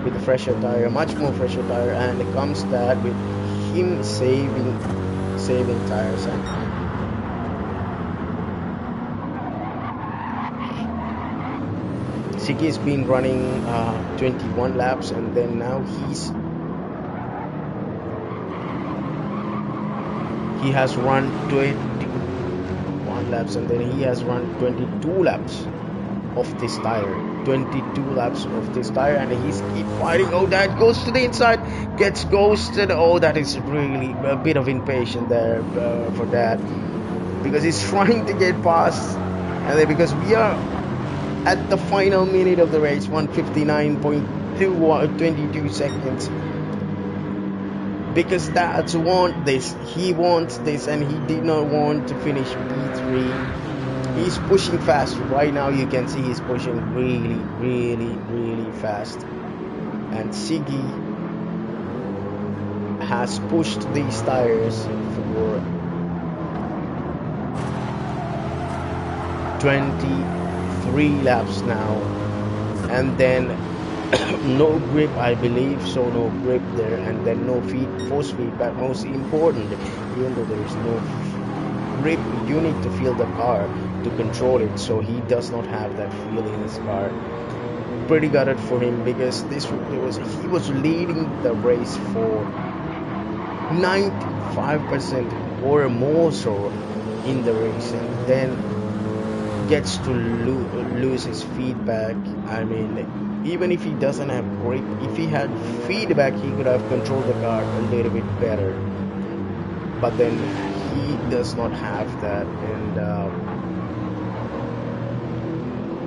S1: with a fresher tire, much more fresher tire, and it comes that with him saving tires. And Siki's been running 21 laps, and then now he has run 21 laps, and then he has run 22 laps of this tire. 22 laps of this tire, and he's keep fighting. Oh, that goes to the inside, gets ghosted. Oh, that is really a bit of impatience there for that, because he's trying to get past, and then because we are at the final minute of the race, 1:59.22 seconds, because Dads want this. He wants this, and he did not want to finish P3. He's pushing fast. Right now you can see he's pushing really, really, really fast. And Siggy has pushed these tires for 23 laps now. And then no grip, I believe, so no grip there, and then no force feedback. Most important, even though there is no grip, you need to feel the car to control it, so he does not have that feel in his car. Pretty gutted for him, because he was leading the race for 95% or more so in the race, and then gets to lose his feedback. I mean, even if he doesn't have grip, if he had feedback, he could have controlled the car a little bit better, but then he does not have that, and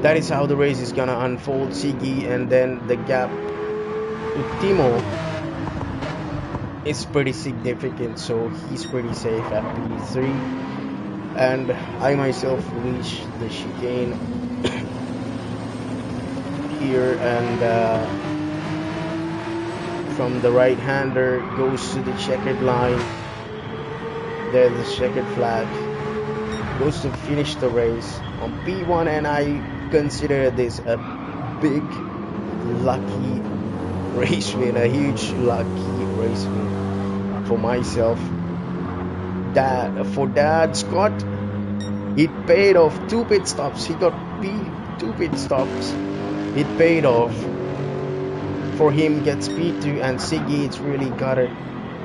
S1: that is how the race is gonna unfold. Siggy, and then the gap to Timo is pretty significant, so he's pretty safe at P3, and I myself reach the chicane here, and from the right-hander goes to the checkered line. There's the checkered flag, goes to finish the race on P1, and I consider this a big lucky race win, a huge lucky race win for myself. For Dad Scott, it paid off. 2 pit stops, he got 2 pit stops. It paid off for him. Gets P2, and Siggy, it's really got it.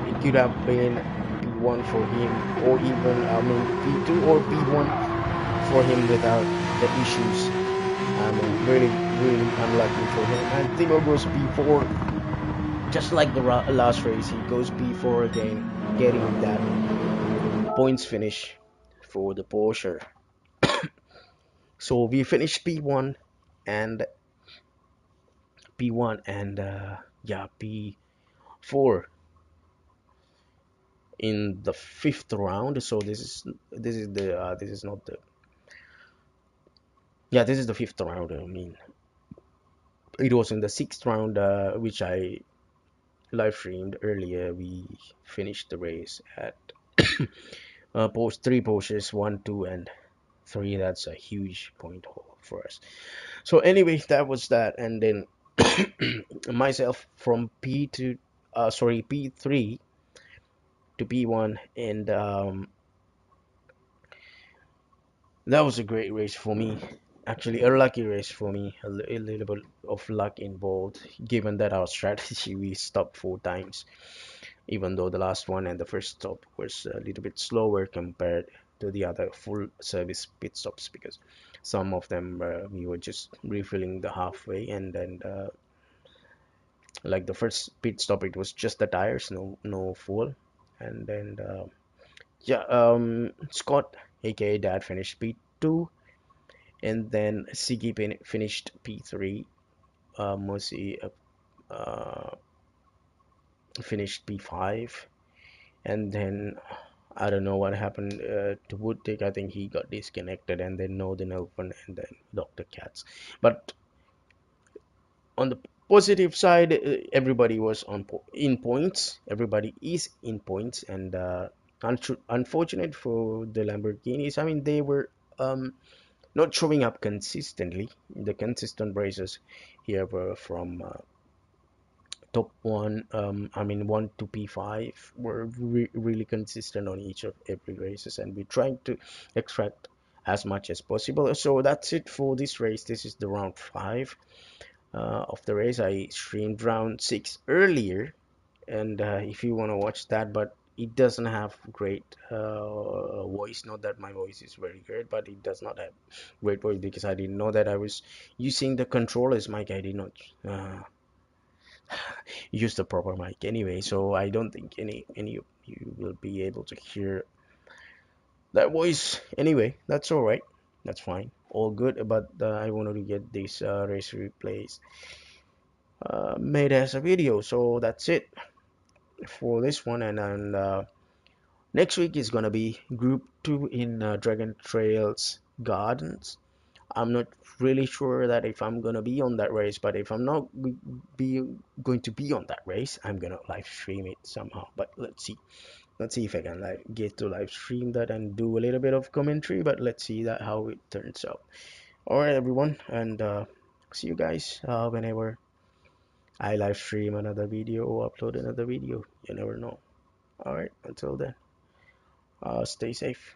S1: It could have been P1 for him, or even P2 or P1 for him without the issues. Really, really unlucky for him. And Timo goes P4, just like the last race. He goes P4 again, getting that points finish for the Porsche. So we finished P1 and yeah, P4 in the 5th round. So this is not the, yeah, this is the 5th round. I mean, it was in the 6th round, which I live streamed earlier. We finished the race at three Porsches, 1, 2, and 3. That's a huge point haul for us. So anyway, that was that, and then myself from P3 to P1, and that was a great race for me. Actually, a lucky race for me. A little bit of luck involved, given that our strategy, we stopped 4 times, even though the last one and the first stop was a little bit slower compared to the other full service pit stops, because some of them we were just refilling the halfway, and then like the first pit stop, it was just the tires, no fuel, and then yeah, Scott, aka Dad, finished P2, and then Siggy finished P3. Mercy finished P5, and then I don't know what happened to Woodtick. I think he got disconnected, and then Northern Open, and then Dr. Katz. But on the positive side, everybody was in points. Everybody is in points, and unfortunate for the Lamborghinis. I mean, they were not showing up consistently. The consistent races here were from top one, I mean 1 to P5 were really consistent on each of every races, and we're trying to extract as much as possible. So that's it for this race. This is the round 5 of the race. I streamed round 6 earlier, and if you want to watch that, but it doesn't have great voice. Not that my voice is very great, but it does not have great voice because I didn't know that I was using the controller's mic. I did not use the proper mic anyway, so I don't think any of you will be able to hear that voice anyway. That's all right, that's fine, all good. But I wanted to get this race replays made as a video, so that's it for this one. And next week is gonna be group 2 in Dragon Trails Gardens. I'm not really sure that if I'm gonna be on that race, but if I'm not be going to be on that race, I'm gonna live stream it somehow. But let's see. Let's see if I can like get to live stream that and do a little bit of commentary. But let's see that how it turns out. All right, everyone, and see you guys whenever I live stream another video or upload another video. You never know. All right, until then, stay safe.